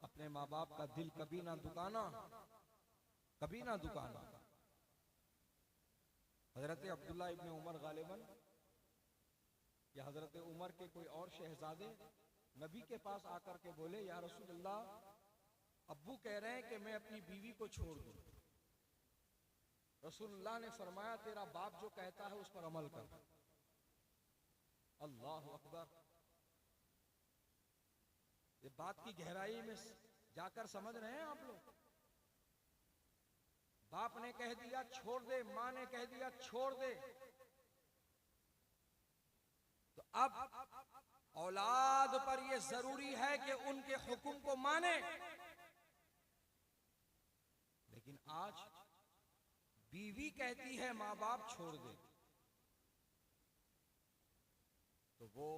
अपने माँ बाप का दिल कभी ना दुखाना, कभी ना दुखाना। हजरत अब्दुल्ला इब्ने उमर गालिबन या हजरत उमर के कोई और शहजादे नबी के पास आकर के बोले, या रसूलल्लाह, अब्बू कह रहे हैं कि मैं अपनी बीवी को छोड़ दूं। रसूलुल्लाह ने फरमाया, तेरा बाप जो कहता है उस पर अमल कर। अल्लाह अकबर। ये बात की गहराई में जाकर समझ रहे हैं आप लोग। बाप ने कह दिया छोड़ दे, माँ ने कह दिया छोड़ दे, तो अब औलाद पर यह जरूरी है कि उनके हुक्म को माने। लेकिन आज बीवी कहती है माँ बाप छोड़ दे, तो वो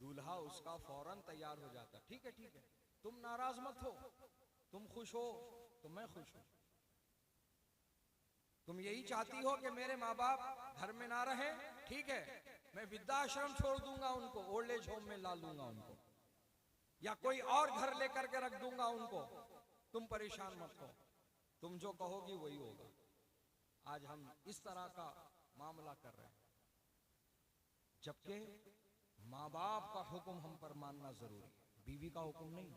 दूल्हा उसका फौरन तैयार हो जाता, ठीक है ठीक है, तुम नाराज मत हो, तुम खुश हो तो मैं खुश हूं। तुम यही चाहती हो कि मेरे माँ बाप घर में ना रहे, ठीक है, मैं वृद्धाश्रम छोड़ दूंगा उनको, ओल्ड एज होम में ला लूंगा उनको, या कोई और घर लेकर के रख दूंगा उनको, तुम परेशान मत हो, तुम जो कहोगी वही होगा। आज हम इस तरह का मामला कर रहे हैं, जबकि माँ बाप का हुक्म हम पर मानना जरूरी है, बीवी का हुक्म नहीं।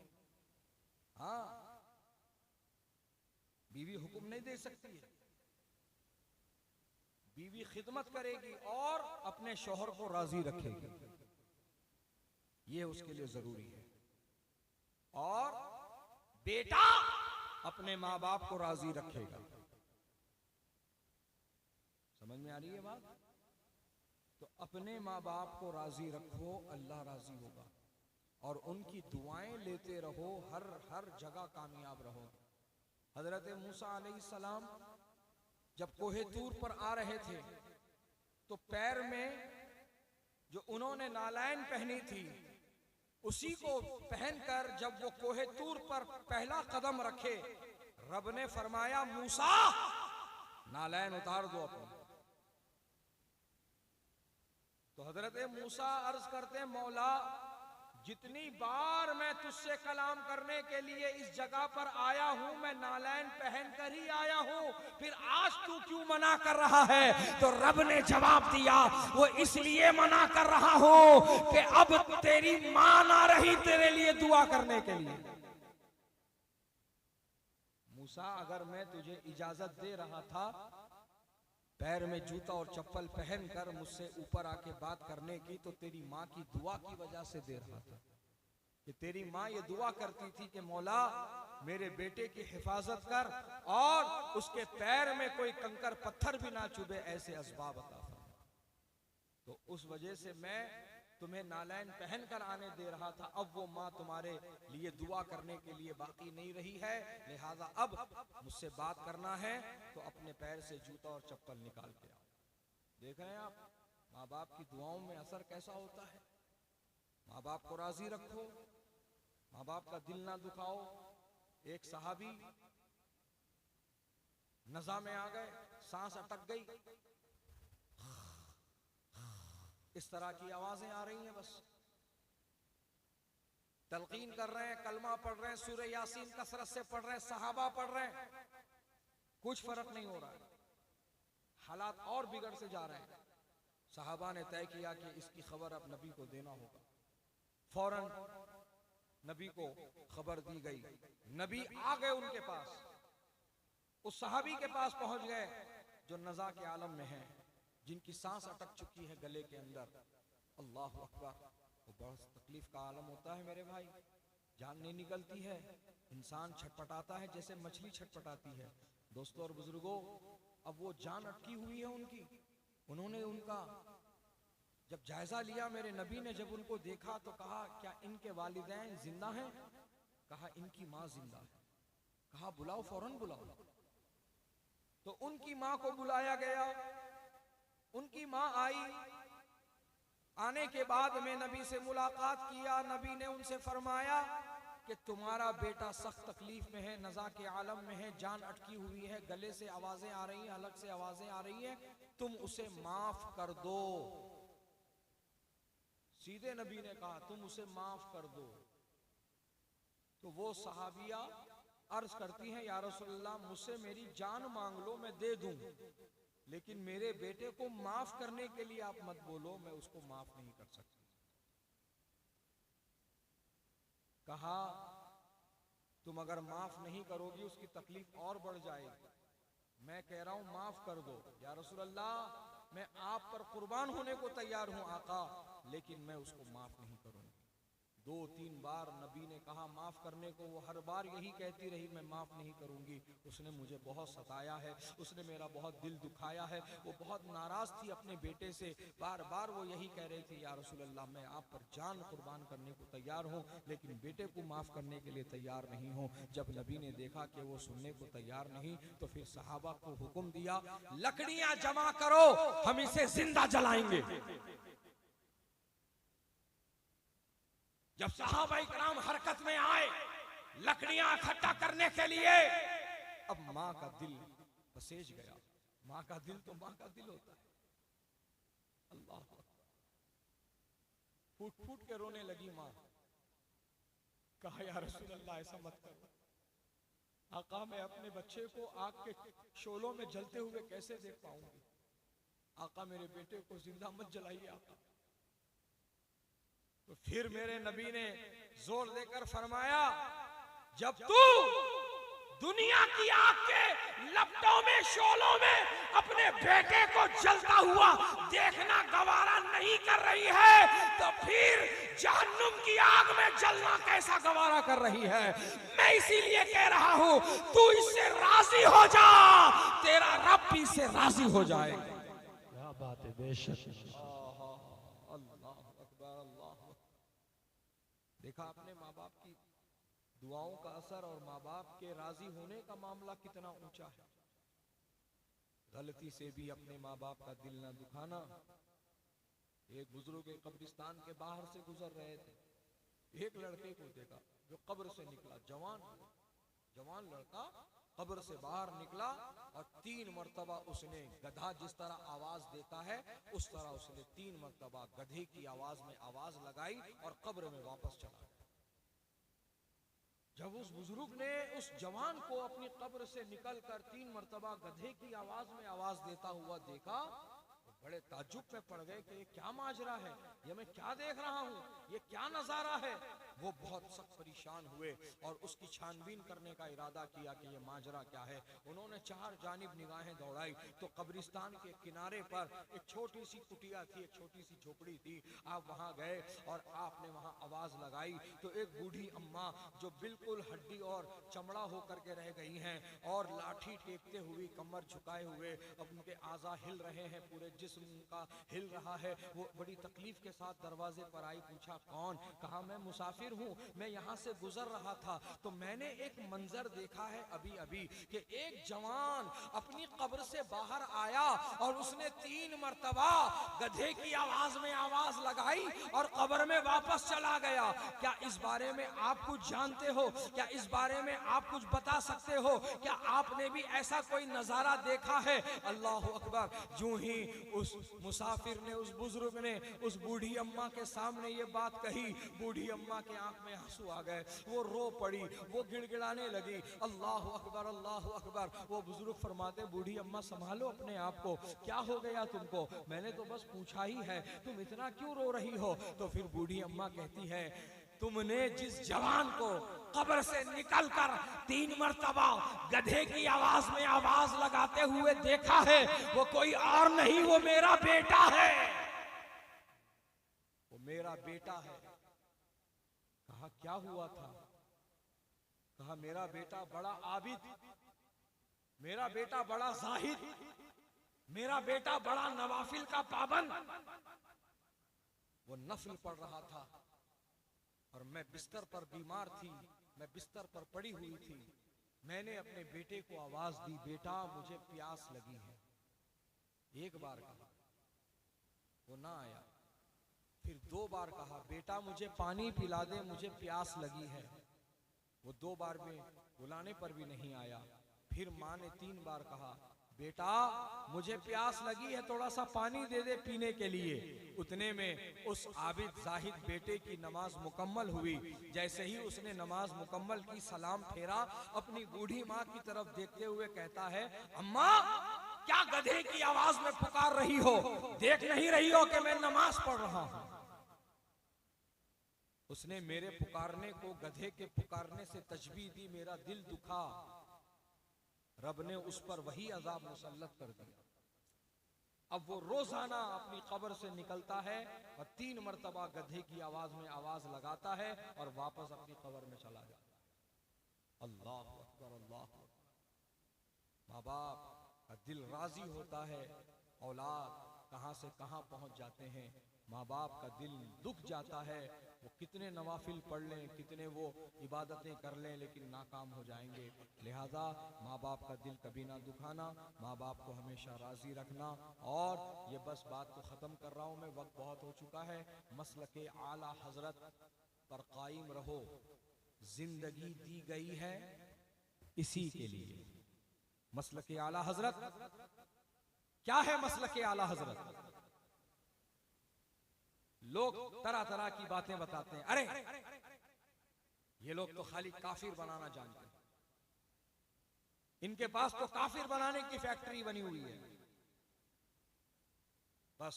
हाँ, बीवी हुक्म नहीं दे सकती है, बीवी खिदमत करेगी और अपने शौहर को राजी रखेगी, ये उसके लिए जरूरी है। और बेटा अपने माँ बाप को राजी रखेगा। समझ में आ रही है बात? तो अपने माँ बाप को राजी रखो, अल्लाह राजी होगा, और उनकी दुआएं लेते रहो, हर जगह कामयाब रहो। हजरत मूसा अलैहिस्सलाम जब कोहे तूर पर आ रहे थे तो पैर में जो उन्होंने नालैन पहनी थी उसी को पहनकर जब वो कोहे तूर पर पहला कदम रखे, रब ने फरमाया मूसा नालैन उतार दो अपने। तो हजरत मूसा अर्ज करते हैं, मौला जितनी बार मैं तुझसे कलाम करने के लिए इस जगह पर आया हूं, मैं नालैन पहन कर ही आया हूं, फिर आज तू क्यों मना कर रहा है? तो रब ने जवाब दिया, वो इसलिए मना कर रहा हूं कि अब तेरी मां ना रही तेरे लिए दुआ करने के लिए। मूसा, अगर मैं तुझे इजाजत दे रहा था पैर में जूता और चप्पल पहनकर मुझसे ऊपर आके बात करने की, तो तेरी माँ की दुआ की वजह से दे रहा था कि तेरी माँ ये दुआ करती थी कि मौला मेरे बेटे की हिफाजत कर और उसके पैर में कोई कंकर पत्थर भी ना चुभे, ऐसे असबाब अता फरमा। तो उस वजह से मैं तुम्हें नालैन पहन कर आने दे रहा था, अब वो माँ तुम्हारे लिए दुआ करने के लिए बाकी नहीं रही है, लिहाजा अब मुझसे बात करना है तो अपने पैर से जूता और चप्पल निकाल के आओ। देख रहे हैं आप माँ बाप की दुआओं में असर कैसा होता है। माँ बाप को राजी रखो, माँ बाप का दिल ना दुखाओ। एक सहाबी नज़ा में आ गए, सांस अटक गई, इस तरह की आवाजें आ रही हैं, बस तलकीन कर रहे हैं, कलमा पढ़ रहे हैं, सूरह यासीन कसरत से पढ़ रहे हैं, सहाबा पढ़ रहे हैं, कुछ फर्क नहीं हो रहा है, हालात और बिगड़ते जा रहे हैं। सहाबा ने तय किया कि इसकी खबर अब नबी को देना होगा। फौरन नबी को खबर दी गई, नबी आ गए उनके पास, उस सहाबी के पास पहुंच गए जो नज़ा के आलम में है, जिनकी सांस अटक चुकी है गले के अंदर। अल्लाह अकबर, वो बहुत तकलीफ का आलम होता है मेरे भाई, जान नहीं निकलती है, इंसान छटपटाता है जैसे मछली छटपटाती है। दोस्तों और बुजुर्गों, अब वो जान अटकी हुई है उनकी। उन्होंने उनका जब जायजा लिया, मेरे नबी ने जब उनको देखा तो कहा, क्या इनके वालिदैन जिंदा हैं? कहा इनकी माँ जिंदा है। कहा बुलाओ, फौरन बुलाओ। तो उनकी माँ को बुलाया गया, उनकी माँ आई। आने के बाद में नबी से मुलाकात किया, नबी ने उनसे फरमाया कि तुम्हारा बेटा सख्त तकलीफ में है, नज़ा के आलम में है, जान अटकी हुई है, गले से आवाजें आ रही हैं, हलक से आवाजें आ रही हैं, तुम उसे माफ कर दो। सीधे नबी ने कहा तुम उसे माफ कर दो। तो वो सहाबिया अर्ज करती हैं, या रसूलल्लाह मुझसे मेरी जान मांग लो, मैं दे दूं, लेकिन मेरे बेटे को माफ करने के लिए आप मत बोलो, मैं उसको माफ नहीं कर सकती। कहा तुम अगर माफ नहीं करोगी उसकी तकलीफ और बढ़ जाएगी। मैं कह रहा हूं माफ कर दो। या रसूल अल्लाह, मैं आप पर कुर्बान होने को तैयार हूं आका, लेकिन मैं उसको माफ नहीं करूंगी। 2-3 बार नबी ने कहा माफ करने को, वो हर बार यही कहती रही मैं माफ नहीं करूंगी, उसने मुझे बहुत सताया है, उसने मेरा बहुत दिल दुखाया है, वो बहुत नाराज थी अपने बेटे से। बार बार वो यही कह रही थी, या रसूल अल्लाह मैं आप पर जान कुर्बान करने को तैयार हूँ, लेकिन बेटे को माफ करने के लिए तैयार नहीं हूँ। जब नबी ने देखा कि वो सुनने को तैयार नहीं, तो फिर सहाबा को हुक्म दिया, लकड़ियां जमा करो, हम इसे जिंदा जलाएंगे। जब सहाबा इकराम हरकत में आए लकड़ियां इकट्ठा करने के लिए, अब मां का दिल पसेज गया, माँ का दिल तो माँ का दिल होता है। अल्लाह अकबर। फूट फूट के रोने लगी माँ। कहा या रसूल अल्लाह ऐसा मत करो। आका मैं अपने बच्चे को आग के शोलों में जलते हुए कैसे देख पाऊंगी। आका मेरे बेटे को जिंदा मत जलाइए आका। तो फिर मेरे नबी ने जोर देकर फरमाया, जब तू दुनिया की आग के लपटों में शोलों में अपने बेटे को जलता हुआ देखना गवारा नहीं कर रही है, तो फिर जहन्नुम की आग में जलना कैसा गवारा कर रही है। मैं इसीलिए कह रहा हूं, तू इससे राजी हो जा, तेरा रब भी इससे राजी हो जाएगा। क्या बात है, बेशक। अल्लाह अकबर, अल्लाह अकबर। देखा आपने माँ बाप की दुआओं का असर और माँ बाप के राजी होने का मामला कितना ऊंचा है। गलती से भी अपने माँ बाप का दिल ना दुखाना। एक बुजुर्ग एक कब्रिस्तान के बाहर से गुजर रहे थे, एक लड़के को देखा जो कब्र से निकला, जवान लड़का कब्र से बाहर निकला और 3 मरतबा उसने गधा जिस तरह आवाज देता है उस तरह उसने 3 मरतबा गधे की आवाज में आवाज लगाई और कब्र में वापस चला गया। जब उस बुजुर्ग ने उस जवान को अपनी कब्र से निकलकर 3 मरतबा गधे की आवाज में आवाज देता हुआ देखा, तो बड़े ताज्जुब में पड़ गए कि ये क्या माजरा है, ये मैं क्या देख रहा हूँ, ये क्या नजारा है। वो बहुत सख्त परेशान हुए और उसकी छानबीन करने का इरादा किया कि ये माजरा क्या है। उन्होंने 4 जानिब निगाहें दौड़ाई तो कब्रिस्तान के किनारे पर एक छोटी सी कुटिया थी, एक छोटी सी झोपड़ी थी। आप वहां गए और आपने वहां आवाज लगाई तो एक बूढ़ी अम्मा जो बिल्कुल हड्डी और चमड़ा होकर के रह गई हैं और लाठी टेकते हुए, कमर झुकाए हुए, अब उनके आज़ा हिल रहे हैं, पूरे जिस्म उनका हिल रहा है। वो बड़ी तकलीफ के साथ दरवाजे पर आई, पूछा कौन? कहा मैं मुसाफिर हूँ, मैं यहाँ से गुजर रहा था तो मैंने एक मंजर देखा है अभी अभी कि एक जवान अपनी कब्र से बाहर आया और उसने 3 मरतबा गधे की आवाज में आवाज लगाई और कब्र में वापस चला गया। क्या इस बारे में आप कुछ जानते हो? क्या इस बारे में आप कुछ बता सकते हो? क्या आपने भी ऐसा कोई नजारा देखा है? अल्लाह अकबर। जो ही उस मुसाफिर ने, उस बुजुर्ग ने उस बूढ़ी अम्मा के सामने ये बात कही, बूढ़ी अम्मा के आंख में आंसू आ गए, वो रो पड़ी, वो गिड़गिड़ाने लगी, अल्लाह अकबर अल्लाह अकबर। वो बुजुर्ग फरमाते, बूढ़ी अम्मा संभालो अपने आप को, क्या हो गया तुमको? मैंने तो बस पूछा ही है, तुम इतना क्यों रो रही हो? तो फिर बूढ़ी अम्मा कहती है, तुमने जिस जवान को कब्र से निकलकर 3 मरतबा गधे की आवाज में आवाज लगाते हुए देखा है, वो कोई और नहीं, वो मेरा बेटा है, वो मेरा बेटा है। कहा क्या हुआ था? कहा मेरा बेटा बड़ा आबिद, मेरा बेटा बड़ा जाहिद, मेरा बेटा बड़ा नवाफिल का पाबंद। वो नफल पढ़ रहा था और मैं बिस्तर पर बीमार थी, मैं बिस्तर पर पड़ी हुई थी। मैंने अपने बेटे को आवाज दी, बेटा मुझे प्यास लगी है। एक बार कहा, वो ना आया। फिर 2 बार कहा, बेटा मुझे पानी पिला दे, मुझे प्यास लगी है। वो 2 बार में बुलाने पर भी नहीं आया। फिर माँ ने 3 बार कहा, बेटा मुझे प्यास लगी है, थोड़ा सा पानी दे दे पीने के लिए। उतने में उस आबिद जाहिद बेटे की नमाज मुकम्मल हुई। जैसे ही उसने नमाज मुकम्मल की, सलाम फेरा, अपनी बूढ़ी माँ की तरफ देखते हुए कहता है, अम्मा क्या गधे की आवाज में पुकार रही हो? देख नहीं रही हो कि मैं नमाज पढ़ रहा हूं? उसने मेरे पुकारने को गधे के पुकारने से तशबीह दी, मेरा दिल दुखा, रब ने उस पर वही अजाब मुसल्लत कर दिया। अब वो रोजाना अपनी कब्र से निकलता है और 3 मरतबा गधे की आवाज में आवाज लगाता है और वापस अपनी कब्र में चला जाता है। अल्लाह अकबर अल्लाह अकबर। माँ बाप का दिल राजी होता है, औलाद कहां से कहां पहुंच जाते हैं। माँ बाप का दिल दुख जाता है, वो कितने नवाफिल पढ़ लें, कितने वो इबादतें कर लें, लेकिन नाकाम हो जाएंगे। लिहाजा माँ बाप का दिल कभी ना दुखाना, माँ बाप को हमेशा राजी रखना। और ये बस बात को ख़त्म कर रहा हूँ मैं, वक्त बहुत हो चुका है। मसलके आला हजरत पर कायम रहो, जिंदगी दी गई है इसी के लिए। मसलके आला हजरत क्या है मसलक आला हजरत? लोग तरह तरह की बातें बताते हैं। अरे ये लोग तो खाली काफिर बनाना जानते हैं, इनके पास तो काफिर बनाने की फैक्ट्री बनी हुई है, बस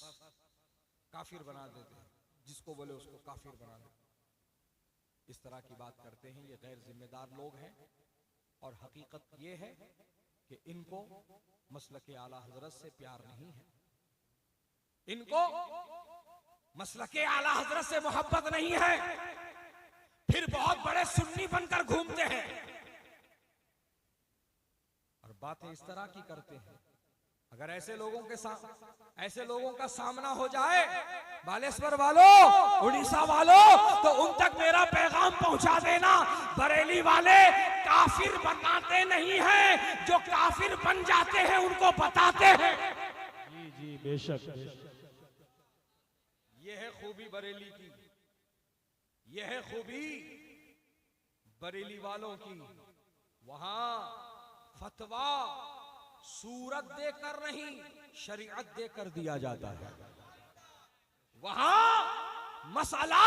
काफिर बना देते हैं, जिसको बोले उसको काफिर बना देते। इस तरह की बात करते हैं, ये गैर जिम्मेदार लोग हैं। और हकीकत ये है कि इनको मसलक आला हजरत से प्यार नहीं है, इनको मसलक आला हजरत से मोहब्बत नहीं है, फिर बहुत बड़े सुन्नी बनकर घूमते हैं और बातें इस तरह की करते हैं। अगर ऐसे लोगों का सामना हो जाए, बालेश्वर वालों, उड़ीसा वालों, तो उन तक मेरा पैगाम पहुंचा देना। बरेली वाले काफिर बनाते नहीं हैं, जो काफिर बन जाते हैं उनको बताते हैं। जी जी बेशक। ये है खूबी बरेली की, ये है खूबी बरेली वालों की। वहां फतवा सूरत देकर नहीं, शरीयत देकर दिया जाता है। वहां मसला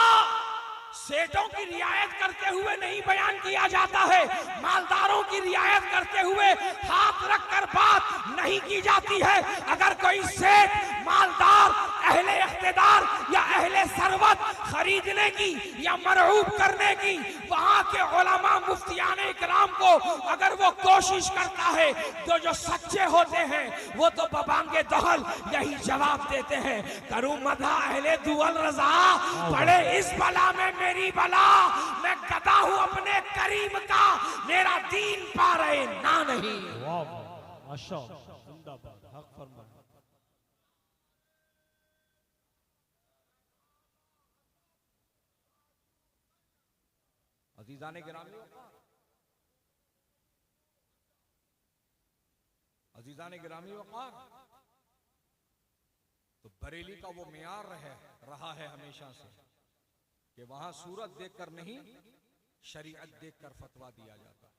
सेठों की रियायत करते हुए नहीं बयान किया जाता है, मालदारों की रियायत करते हुए हाथ रखकर बात नहीं की जाती है। अगर कोई सेठ मालदार अहले इख्तिदार या अहले सरवत खरीदने की या मरऊब करने की वहां के उलमा मुफ्तियान इकराम को अगर वो कोशिश करता है, तो जो सच्चे होते हैं वो तो बबांगे दहल यही जवाब देते हैं, करूं मदा अहले दुअल रजा, पड़े इस बला में मेरी बला, मैं गदा हूं अपने करीम का, मेरा दीन पा रहे ना नहीं। वाह वाह, माशाअल्लाह, जिंदाबाद, हक फरमाया। अजीजाने गिरामी, अजीजाने गिरामी वक़ार, तो बरेली का वो मियार रहा है हमेशा से कि वहां सूरत देखकर नहीं, शरीयत देखकर फतवा दिया जाता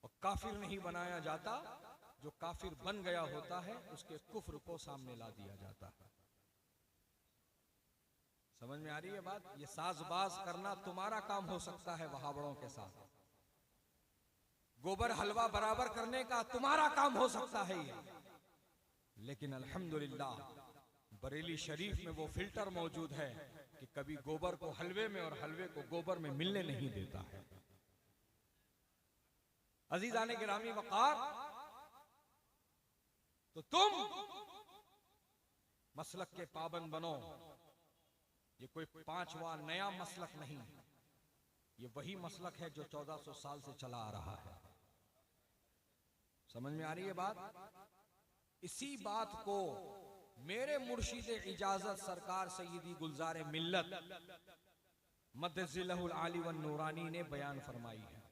और काफिर नहीं बनाया जाता। जो काफिर बन गया होता है उसके कुफ्र को सामने ला दिया जाता है। समझ में आ रही है बात? ये साजबाज करना तुम्हारा काम हो सकता है वहाबड़ों के साथ, गोबर हलवा बराबर करने का तुम्हारा काम हो सकता है ये, लेकिन अल्हम्दुलिल्लाह बरेली शरीफ में वो फिल्टर मौजूद है कि कभी गोबर को हलवे में और हलवे को गोबर में मिलने नहीं देता है। अजीजाने गिरामी वक़ार, तो तुम मसलक के पाबंद बनो। ये कोई पांचवा नया मसलक नहीं, ये वही मसलक है जो 1400 साल से चला आ रहा है। समझ में आ रही है बात? इसी बात को मेरे मुर्शिद इजाजत सरकार सय्यदी गुलजार मिल्लत मद्दजिल्लहुल आली वन नूरानी ने बयान फरमाई है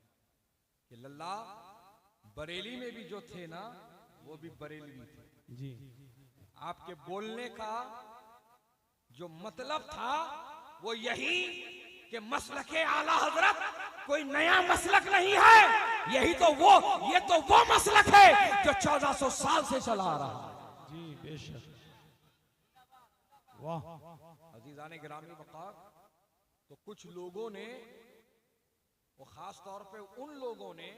कि लल्ला बरेली में भी जो थे ना, वो भी बरेलवी थे जी। आपके बोलने का जो मतलब था वो यही कि मसलके आला हजरत कोई नया मसलक नहीं है, ये तो वो मसलक है जो 1400 साल से चला आ रहा है। जी बेशक, वाह। अजीजाने गिरामी वक़ार, तो कुछ लोगों ने, वो खास तौर पे उन लोगों ने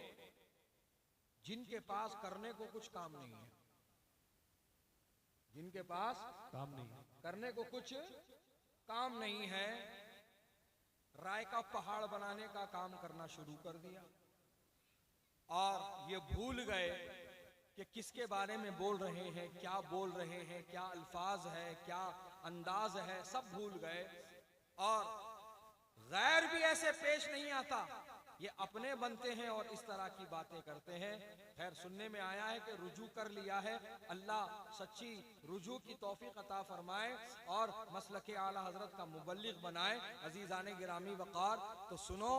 जिनके पास करने को कुछ काम नहीं है, जिनके पास काम नहीं है, करने को कुछ काम नहीं है, राय का पहाड़ बनाने का काम करना शुरू कर दिया और ये भूल गए कि किसके बारे में बोल रहे हैं, क्या बोल रहे हैं, क्या अल्फाज है, क्या अंदाज है, सब भूल गए। और गैर भी ऐसे पेश नहीं आता, ये अपने बनते हैं और इस तरह की बातें करते हैं। खैर, सुनने में आया है कि रुजू कर लिया है, अल्लाह सच्ची रुजू की तौफीक अता फरमाए और मसलके आला हजरत का मुबल्लिग बनाए। अजीजाने गिरामी वक़ार, तो सुनो,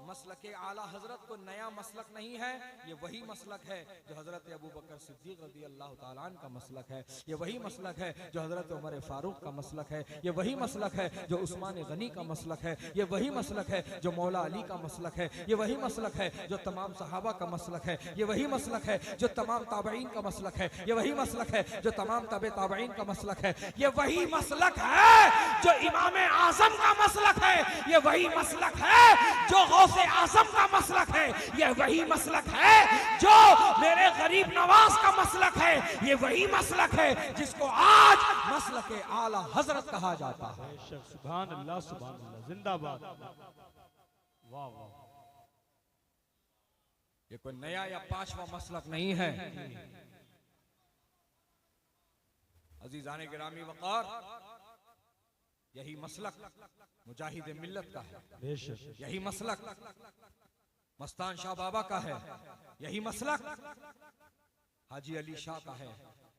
मसलके आला हजरत को नया मसलक नहीं है, ये वही मसलक है जो हजरत अबू बकर सिद्दीक रज़ी अल्लाह तआला अन्हु का मसलक है, ये वही मसलक है जो हजरत उमर फारूक का मसलक है, ये वही मसलक है जो उस्मान गनी का मसलक है, ये वही मसलक है जो मौला अली का मसलक है, ये वही मसलक है जो तमाम सहाबा का मसलक है, ये वही मसलक है जो तमाम ताबईन का मसलक है, ये वही मसलक है जो तमाम तबे ताबईन का मसलक है, ये वही मसलक है जो इमाम आजम का मसलक है, ये वही मसलक है जो गौसे आजम का मसलक है, ये वही मसलक है जो मेरे गरीब नवाज का मसलक है, ये वही मसलक है जिसको आज मसलक आला हजरत कहा जाता है। सुभान अल्लाह, सुभान अल्लाह, जिंदाबाद। वाह वाह। ये कोई नया या पांचवा मसलक नहीं है। अजीजाने गिरामी वक़ार, यही मसलक मुजाहिद मिल्लत का है, यही मसलक मस्तान शाह बाबा का है, यही मसलक हाजी अली शाह का है,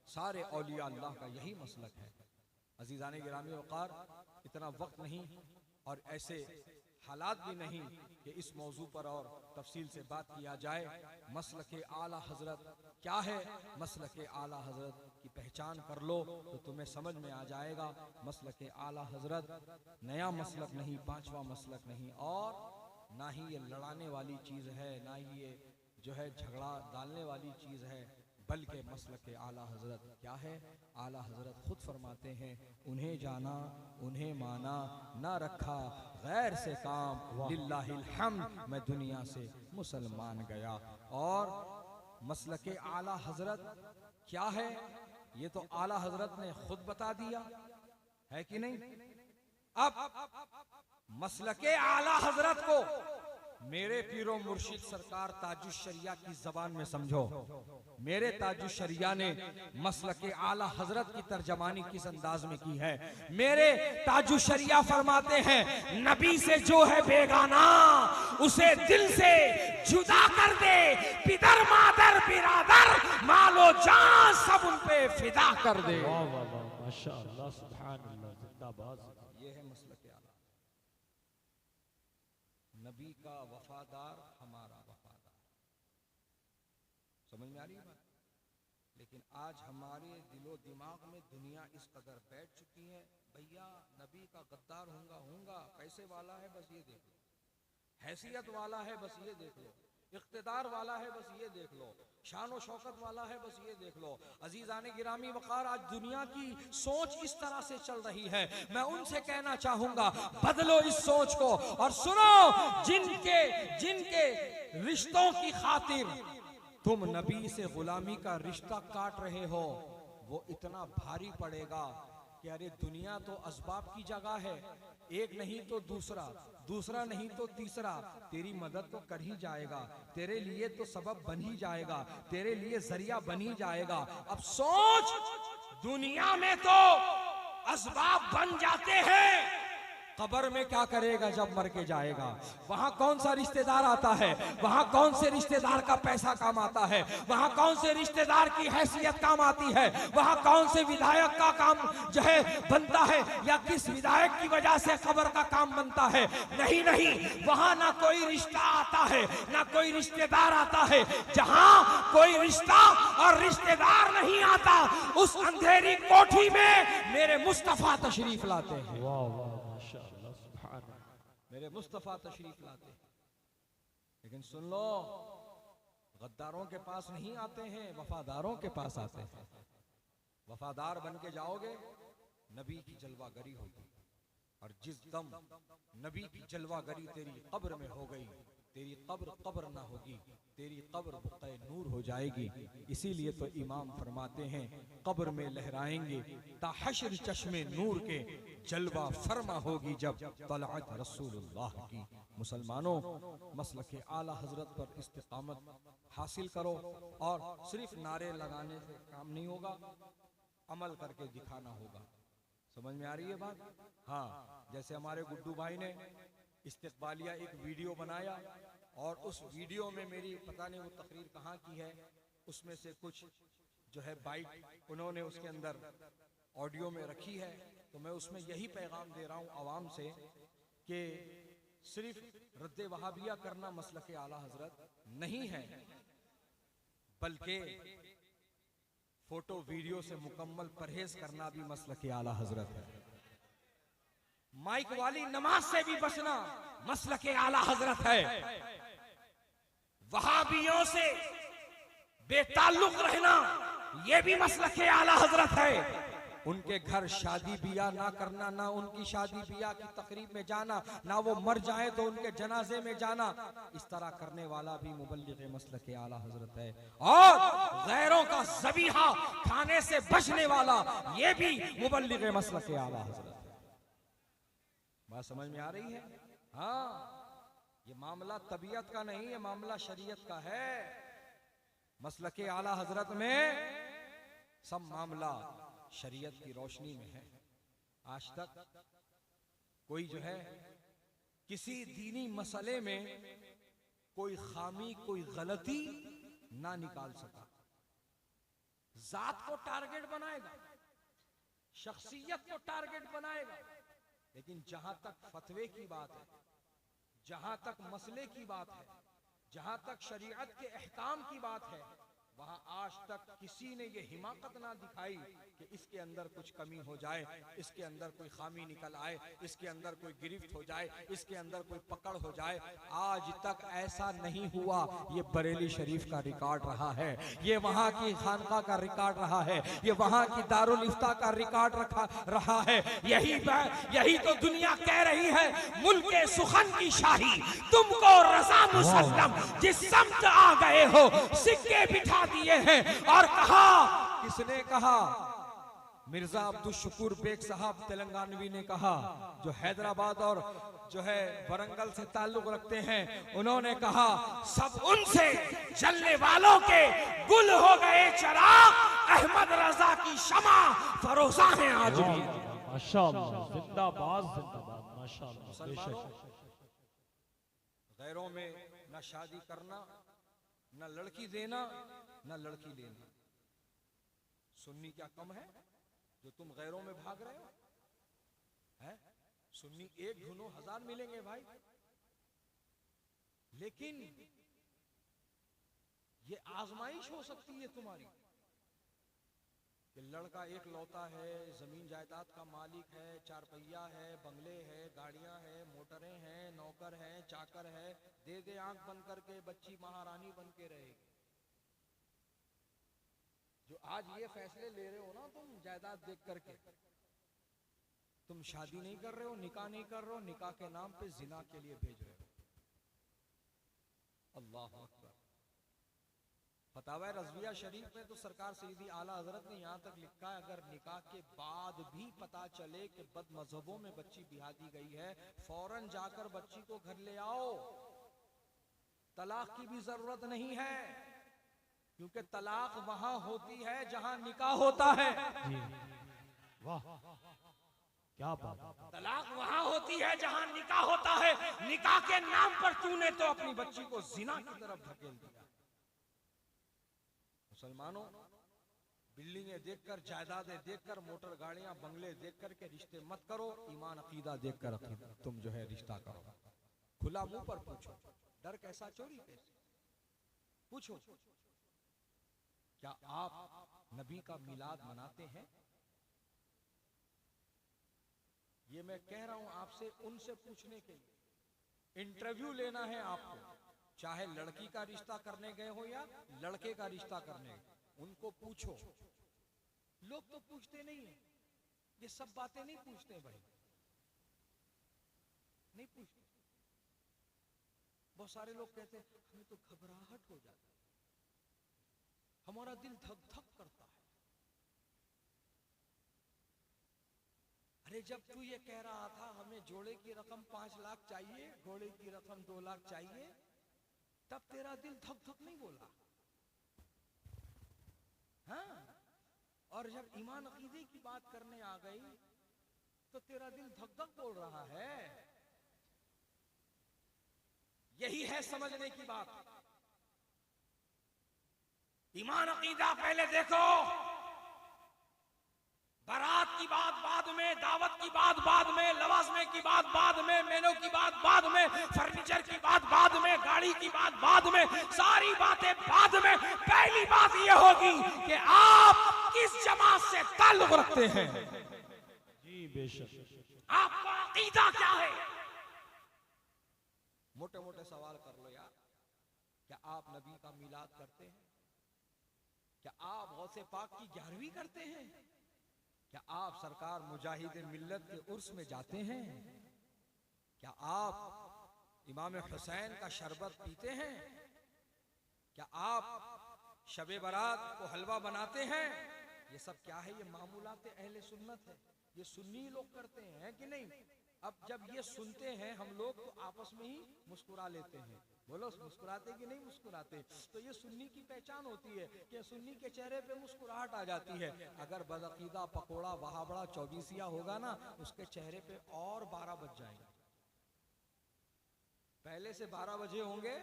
सारे औलिया अल्लाह का यही मसलक है। अजीजाने गिरामी वक़ार, इतना वक्त नहीं और ऐसे हालात भी नहीं कि इस मौजू पर और तफसील से बात किया जाए। मसलक आला हजरत क्या है, मसलक आला हजरत की पहचान कर लो तो तुम्हें समझ में आ जाएगा। मसलक आला हजरत नया मसलक नहीं, पांचवा मसलक नहीं, और ना ही ये लड़ाने वाली चीज़ है, ना ही ये जो है झगड़ा डालने वाली चीज़ है, बल्कि मसलक आला हजरत क्या है। आला हजरत खुद फरमाते हैं, उन्हें जाना उन्हें माना, ना रखा गैर से काम, लिल्लाहिल हम्द, मैं दुनिया से मुसलमान गया। और मसलक आला हजरत क्या है, ये तो आला हजरत ने खुद बता दिया है कि नहीं। अब मसलक आला हजरत को मेरे पीरो मुर्शिद सरकार ताजुश शरिया की जबान में समझो। मेरे ताजुश शरिया ने मसलक आला हजरत की तर्जमानी किस अंदाज में की है। मेरे ताजुश शरिया फरमाते हैं, नबी से जो है बेगाना उसे दिल से जुदा कर दे, पितर मादर बिरादर मालो जान सब उन पे फिदा कर दे। वाह वाह वाह, माशाअल्लाह, सुभान अल्लाह, जिंदाबाद। ये है मसलक आला, नबी का वफादार हमारा वफादार। समझ में आ रही है बात। लेकिन आज हमारे दिलो दिमाग में दुनिया इस कदर बैठ चुकी है, भैया नबी का गद्दार होगा, पैसे वाला है बस ये देख लो, हैसियत वाला है बस ये देख लो, इख्तिदार वाला है बस ये देख लो, शान और शौकत वाला है बस ये देख लो। अजीजाने गिरामी वक़ार, आज दुनिया की सोच इस तरह से चल रही है। मैं उनसे कहना चाहूंगा, बदलो इस सोच को और सुनो, जिनके रिश्तों की खातिर तुम नबी से गुलामी का रिश्ता काट रहे हो, वो इतना भारी पड़ेगा कि अरे दुनिया तो असबाब की जगह है, एक नहीं तो दूसरा, दूसरा नहीं तो तीसरा तेरी मदद तो कर ही जाएगा, तेरे लिए तो सबब बन ही जाएगा, तेरे लिए जरिया बन ही जाएगा। अब सोच, दुनिया में तो असबाब बन जाते हैं, कब्र में क्या करेगा जब मर के जाएगा। वहां कौन सा रिश्तेदार आता है, वहां कौन से रिश्तेदार का पैसा काम आता है, वहां कौन से रिश्तेदार की हैसियत काम आती है, वहां कौन से विधायक का काम जो है बनता है, या किस विधायक की वजह से कब्र का काम बनता है। नहीं नहीं, वहां ना कोई रिश्ता आता है, ना कोई रिश्तेदार आता है। जहां कोई रिश्ता और रिश्तेदार नहीं आता, उस अंधेरी कोठी में मेरे मुस्तफा तशरीफ लाते हैं। वाह वाह, माशाअल्लाह, सुभान अल्लाह, मेरे मुस्तफा तशरीफ लाते हैं। लेकिन सुन लो, गद्दारों के पास नहीं आते हैं, वफादारों के पास आते हैं। वफादार बन के जाओगे, नबी की जलवागरी होगी, और जिस दम नबी की जलवागरी तेरी कब्र में हो गई, तेरी कब्र ना होगी, तेरी कब्र बुक़्क़े नूर हो जाएगी। इसीलिए तो इमाम फरमाते हैं, कब्र में लहराएंगे ता हश्र चश्मे नूर के, जलवा फरमा होगी जब तलअत रसूलुल्लाह की। मुसलमानों, मसलक आला हजरत पर इस्तिकामत हासिल करो, और सिर्फ नारे लगाने से काम नहीं होगा, अमल करके दिखाना होगा। समझ में आ रही है बात। हाँ, जैसे हमारे गुड्डू भाई ने इस्तिकबालिया एक वीडियो बनाया, और उस वीडियो में मेरी पता नहीं वो तकरीर कहाँ की है, उसमें से कुछ जो है बाइट उन्होंने उसके अंदर ऑडियो में रखी है। तो मैं उसमें यही पैगाम दे रहा हूँ आवाम से कि सिर्फ रद्द वहाबिया करना मसलक आला हजरत नहीं है, बल्कि फोटो वीडियो से मुकम्मल परहेज करना भी मसलक आला हजरत है। माइक वाली नमाज से भी बचना मसलक आला हजरत है। वहाबियों से बेताल्लुक रहना यह भी मसलक आला हजरत है। उनके घर शादी बियाह ना करना, ना उनकी शादी बियाह की तकरीब में जाना, ना वो मर जाए तो उनके जनाजे में जाना, इस तरह करने वाला भी मुबल्लिग मसलक आला हजरत है। और गैरों का ज़बीहा खाने से बचने वाला ये भी मुबल्लिग मसलक आला हजरत है। बात समझ में आ रही है? हाँ, ये मामला तबीयत का नहीं है, मामला शरीयत का है। मसलक आला हजरत में सब मामला शरीयत की रोशनी में है। आज तक कोई जो है किसी दीनी मसले में कोई खामी, कोई गलती ना निकाल सका। जात को टारगेट बनाएगा, शख्सियत को टारगेट बनाएगा, लेकिन जहां तक फतवे की बात है, जहां तक मसले की बात है, जहां तक शरीयत के अहकाम की बात है, वहां आज तक किसी ने ये हिमाकत ना दिखाई कि इसके अंदर कुछ कमी हो जाए, इसके अंदर कोई खामी निकल आए, इसके अंदर कोई गिरफ्त हो जाए, इसके अंदर कोई पकड़ हो जाए। आज तक ऐसा नहीं हुआ। ये बरेली शरीफ का रिकॉर्ड रहा है, ये वहां की खानका का रिकॉर्ड रहा है, ये वहां की दारुल इफ्ता का रिकॉर्ड रहा है। यही तो दुनिया कह रही है, मुल्के सुखन की शाही तुमको रज़ा मुसल्लम, जिस समत आ गए हो सिक्के बिठा दिए हैं। और कहा, किसने कहा? मिर्जा अब्दुल शुक्र बेग साहब तेलंगानवी ने कहा, जो हैदराबाद और जो है वरंगल से ताल्लुक रखते हैं। उन्होंने कहा, सब उनसे जलने वालों के गुल हो गए चिराग, अहमद रजा की शमा फरोजा है आज भी। माशाअल्लाह, जिंदाबाद जिंदाबाद, माशाअल्लाह। गैरों में न शादी करना, न लड़की देना, न लड़की लेना। सुन्नी क्या कम है जो तुम गैरों में भाग रहे हो? है सुन्नी एक ढूंढो, 1000 मिलेंगे भाई। लेकिन ये आजमाइश हो सकती है तुम्हारी कि लड़का एक लौता है, जमीन जायदाद का मालिक है, 4 पहिया है, बंगले है, गाड़ियां हैं, मोटरें हैं, नौकर हैं, चाकर है, दे दे आंख बंद करके बच्ची महारानी बन के रहेगी। जो आज ये फैसले ले रहे हो ना तुम जायदाद देख करके, तुम शादी नहीं कर रहे हो, निकाह नहीं कर रहे हो, निकाह के नाम पे जिना के लिए भेज रहे हो। अल्लाह अकबर। फतावा रज़विया शरीफ में तो सरकार सईदी आला हजरत ने यहाँ तक लिखा है, अगर निकाह के बाद भी पता चले कि बद मजहबों में बच्ची बिहा दी गई है, फौरन जाकर बच्ची को घर ले आओ। तलाक की भी जरूरत नहीं है, क्योंकि तलाक वहां होती है जहां निकाह होता है। वाह क्या बात। तलाक वहां होती है जहां निकाह होता है। निकाह के नाम पर तूने तो अपनी बच्ची को जिना की तरफ धकेल दिया। मुसलमानों, बिल्डिंगें देखकर, जायदादें देखकर, मोटर गाड़ियां, बंगले देखकर के रिश्ते मत करो। ईमान अकीदा देखकर तुम जो है रिश्ता करो। खुला मुंह पर पूछो, डर कैसा चोरी कैसे? पूछो, क्या आप नबी का मिलाद मनाते हैं? ये मैं कह रहा हूं आपसे उनसे पूछने के लिए। इंटरव्यू लेना है आपको, चाहे लड़की का रिश्ता करने गए हो या लड़के का रिश्ता करने, उनको पूछो। लोग तो पूछते नहीं है, ये सब बातें नहीं पूछते भाई, नहीं पूछते। बहुत सारे लोग कहते हैं हमें तो घबराहट हो जाती है, हमारा दिल धक धक करता है। अरे जब तू ये कह रहा था हमें जोड़े की रकम 5 लाख चाहिए, घोड़े की रकम 2 लाख चाहिए, तब तेरा दिल धक धक नहीं बोला? हाँ, और जब ईमान अकीदे की बात करने आ गई तो तेरा दिल धक धक बोल रहा है। यही है समझने की बात। ईमान अकीदा पहले देखो, बारात की बात बाद में, दावत की बात बाद में, लवाजमे की बात बाद में, मेनू की बात बाद में, फर्नीचर की बात बाद में, गाड़ी की बात बाद में, सारी बातें बाद में। पहली बात यह होगी कि आप किस जमात से ताल्लुक रखते हैं। जी बेशक। आपका अकीदा क्या है? मोटे मोटे सवाल कर लो यार, क्या आप नबी का मिलाद करते हैं? क्या आप गौसे पाक की 11वीं करते हैं? क्या आप सरकार मुजाहिद मिल्लत के उर्स में जाते हैं? क्या आप इमाम हुसैन का शरबत पीते हैं? क्या आप शबे बारात को हलवा बनाते हैं? ये सब क्या है? ये मामूलात अहले सुन्नत है, ये सुन्नी लोग करते हैं कि नहीं? अब जब ये सुनते हैं हम लोग तो आपस में ही मुस्कुरा लेते हैं। बोलो मुस्कुराते कि नहीं मुस्कुराते? तो ये सुन्नी की पहचान होती है कि सुन्नी के चेहरे पे मुस्कुराहट आ जाती है। अगर बदअकीदा पकोड़ा वहा बड़ा चौबीसिया होगा ना, उसके चेहरे पे और 12 बज जाएंगे। पहले से 12 बजे होंगे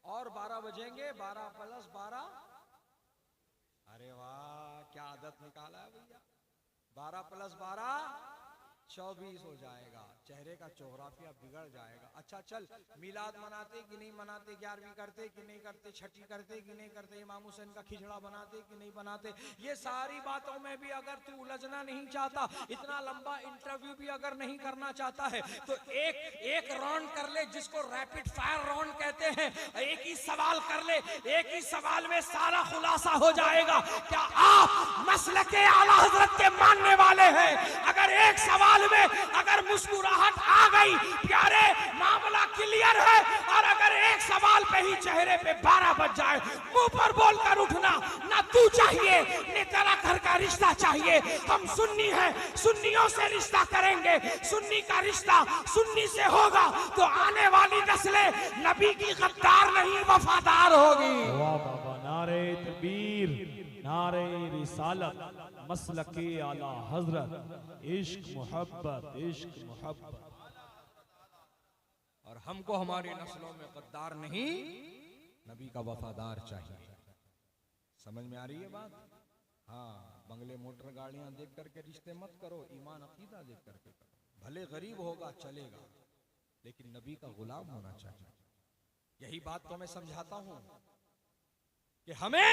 और 12 बजेंगे, 12 + 12। अरे वाह, क्या आदत निकाला है भैया। 12 + 12 24 हो जाएगा। चेहरे का जोग्राफिया बिगड़ जाएगा। अच्छा चल, मिलाद मनाते कि नहीं मनाते, 11वीं करते कि नहीं करते, छठी करते कि नहीं करते, इमाम हुसैन का खिचड़ा बनाते कि नहीं बनाते, ये सारी बातों में भी अगर तू उलझना नहीं चाहता, इतना लंबा इंटरव्यू भी अगर नहीं करना चाहता है, तो एक राउंड कर ले, जिसको रैपिड फायर राउंड कहते हैं। एक ही सवाल कर ले, एक ही सवाल में सारा खुलासा हो जाएगा। क्या आप मसलक आला हजरत के मानने वाले हैं? अगर एक सवाल में अगर मुस्कुराहट आ गई, प्यारे मामला क्लियर है। और अगर एक सवाल पे ही चेहरे पे 12 बज जाए, मुंह पर बोलकर उठना ना तू चाहिए न तेरा घर का रिश्ता चाहिए। हम सुन्नी हैं, सुन्नियों से रिश्ता करेंगे। सुन्नी का रिश्ता सुन्नी से होगा तो आने वाली नस्लें नबी की गद्दार नहीं वफादार होगी। वाह बाबा, नारे तकबीर, नारे रिसालत, मसलके आला हजरत, इश्क मोहब्बत, इश्क मोहब्बत। और हमको हमारी नस्लों में गद्दार नहीं, नबी का वफादार चाहिए। समझ में आ रही है बात? हाँ, बंगले मोटर गाड़ियां देख करके रिश्ते मत करो, ईमान अकीदा देख करके करो। भले गरीब होगा चलेगा, लेकिन नबी का गुलाम होना चाहिए। यही बात तो मैं समझाता हूं कि हमें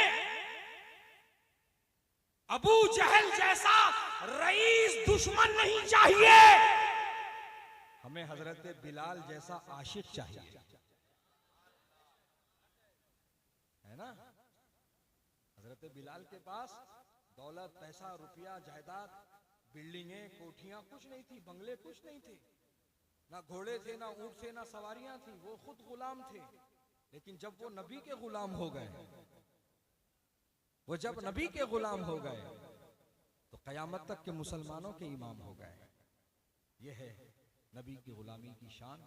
अबू जहल जैसा रईस दुश्मन नहीं चाहिए, हमें हजरत बिलाल जैसा आशिक चाहिए, है ना? हजरत बिलाल के पास दौलत, पैसा, रुपया, जायदाद, बिल्डिंगें, कोठियां कुछ नहीं थी, बंगले कुछ नहीं थे, ना घोड़े थे, ना ऊंट थे, ना सवारियां थी। वो खुद गुलाम थे। लेकिन जब वो नबी के गुलाम हो गए, वो जब नबी के गुलाम हो गए, तो कयामत तक के मुसलमानों के इमाम हो गए। ये है नबी की गुलामी की शान।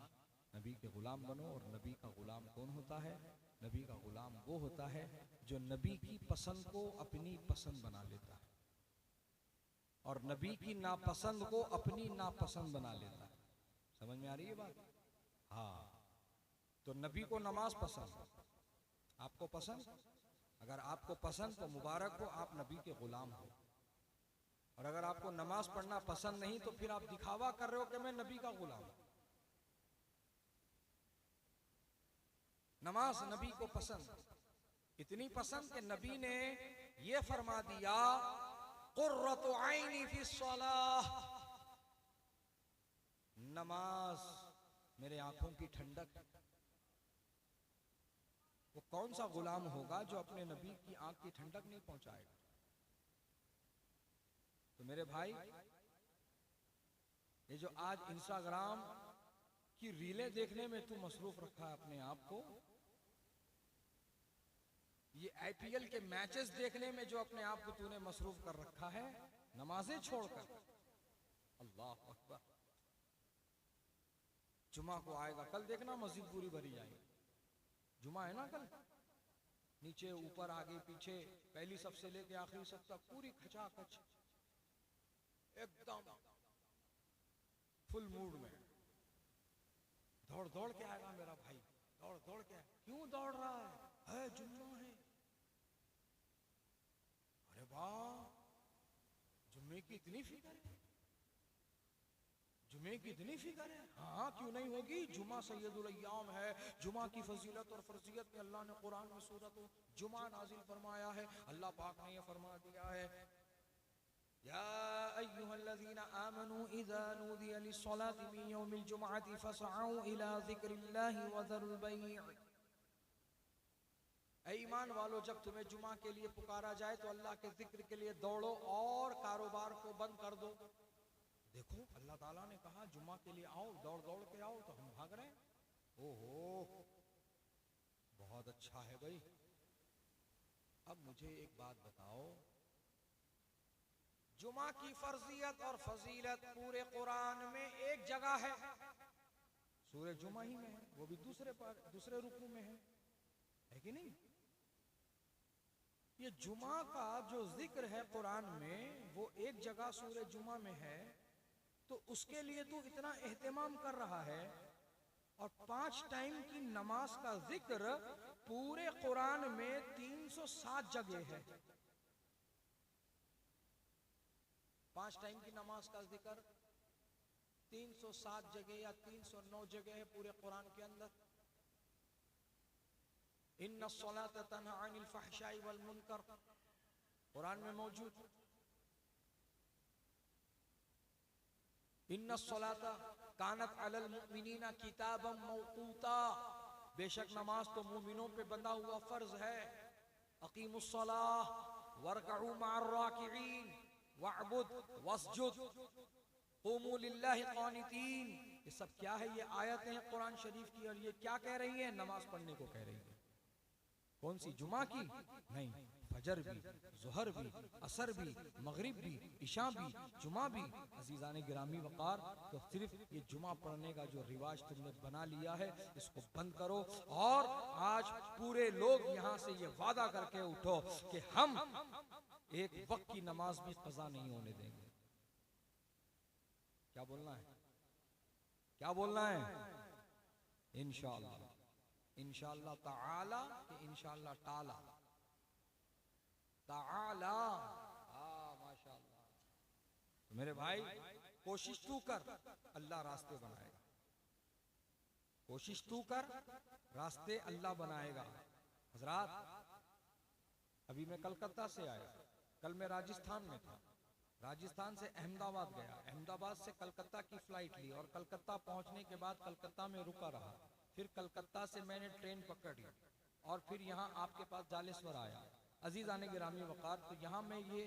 नबी के गुलाम बनो। और नबी का गुलाम कौन होता है? नबी का गुलाम वो होता है जो नबी की पसंद को अपनी पसंद बना लेता है और नबी की नापसंद को अपनी नापसंद बना लेता है। समझ में आ रही है बात? हाँ, तो नबी को नमाज पसंद, आपको पसंद? अगर आपको पसंद तो मुबारक हो, आप नबी के गुलाम हो। और अगर आपको नमाज पढ़ना पसंद नहीं तो फिर आप दिखावा कर रहे हो कि मैं नबी का गुलाम हूं। नमाज नबी को पसंद, इतनी पसंद कि नबी ने यह फरमा दिया, कुर्रतु आइनी फी सलाह, नमाज मेरे आंखों की ठंडक। वो कौन सा गुलाम होगा जो अपने नबी की आंख की ठंडक नहीं पहुंचाएगा? तो मेरे भाई, ये जो आज इंस्टाग्राम की रीलें देखने में तू मसरूफ रखा है अपने आप को, ये आईपीएल के मैचेस देखने में जो अपने आप को तूने मसरूफ कर रखा है, नमाजें छोड़कर। अल्लाह अकबर। जुमा को आएगा, कल देखना मस्जिद पूरी भरी जाएगी। जुमा है ना कल, नीचे ऊपर आगे पीछे, पहली सफ से लेके आखिरी सफ तक पूरी खचाखच, एकदम फुल मूड में। दौड़ दौड़ के आएगा मेरा भाई, दौड़ दौड़ के। क्यों दौड़ रहा है? जुम्मा है। अरे वाह, जुम्मे की इतनी फिक्र है, जुमे की इतनी फिक्र है। हाँ, क्यों नहीं होगी? जुमा सैयदुल अय्याम है। जुमा की फजीलत और फर्जियत में अल्लाह ने कुरान में सूरत जुमा नाजिल फरमाया है। अल्लाह पाक ने यह फरमा दिया है, या अय्युहल्लज़ीना आमनू इज़ा नूदिया लिस्सलाति मिन यौमिल जुमअति फसअऊ इला ज़िक्रिल्लाहि व ज़रुल बैअ। ऐ ईमान वालों, जब तुम्हें जुमा के लिए पुकारा जाए तो अल्लाह के जिक्र के लिए दौड़ो और कारोबार को बंद कर दो। देखो अल्लाह ताला ने कहा जुमा के लिए आओ, दौड़ दौड़ के आओ, तो हम भाग रहे हैं। ओहो, बहुत अच्छा है भाई। अब मुझे एक बात बताओ, जुमा की फर्जियत और फजीलत पूरे कुरान में एक जगह है, सूरह जुमा ही में है, वो भी दूसरे रुकू में है कि नहीं? ये जुमा का जो जिक्र है कुरान में वो एक जगह सूरह जुमा में है, तो उसके लिए तू इतना एहतमाम कर रहा है, और 5 टाइम की नमाज का जिक्र पूरे कुरान में 307 जगह है। 5 टाइम की नमाज का जिक्र 307 जगह या 309 जगह है पूरे कुरान के अंदर। इन्ना सलाता तन्हा अनिल फहशाई वल मुनकर कुरान में मौजूद। इन्ना सलाता कानत अलल मुमिनीना किताबम मौकूता, बेशक नमाज तो मुमिनों पे बंधा हुआ फर्ज है। अकीमुस सलाह वरकऊ मअर राकिईन वअबुद वस्जुद क़ुमू लिल्लाहि क़ानितीन। ये सब क्या है? ये आयतें हैं कुरान शरीफ की, और ये क्या कह रही है? नमाज पढ़ने को कह रही है। कौन सी? जुमा की? नहीं, फजर भी, जुहर भी, असर भी, मगरिब भी, इशा भी, जुमा भी। अजीजान गिरामी वकार, तो सिर्फ ये जुमा पढ़ने का जो रिवाज तुमने बना लिया है इसको बंद करो, और आज पूरे लोग यहाँ से ये वादा करके उठो कि हम एक वक्त की नमाज भी कज़ा नहीं होने देंगे। क्या बोलना है? क्या बोलना है? इंशाअल्लाह, इंशाअल्लाह ताला, इंशाअल्लाह ताला, ताला। माशाअल्लाह। तो मेरे भाई, कोशिश तू कर, अल्लाह रास्ते बनाएगा। कोशिश तू कर, रास्ते अल्लाह बनाएगा। हजरात, अभी मैं कलकत्ता से आया, कल मैं राजस्थान में था, राजस्थान से अहमदाबाद गया, अहमदाबाद से कलकत्ता की फ्लाइट ली, और कलकत्ता पहुंचने के बाद कलकत्ता में रुका रहा। फिर कलकत्ता से मैंने ट्रेन पकड़ी और फिर यहाँ आपके पास जालेश्वर आया। अजीज आने गिरामी वकार, तो यहाँ मैं ये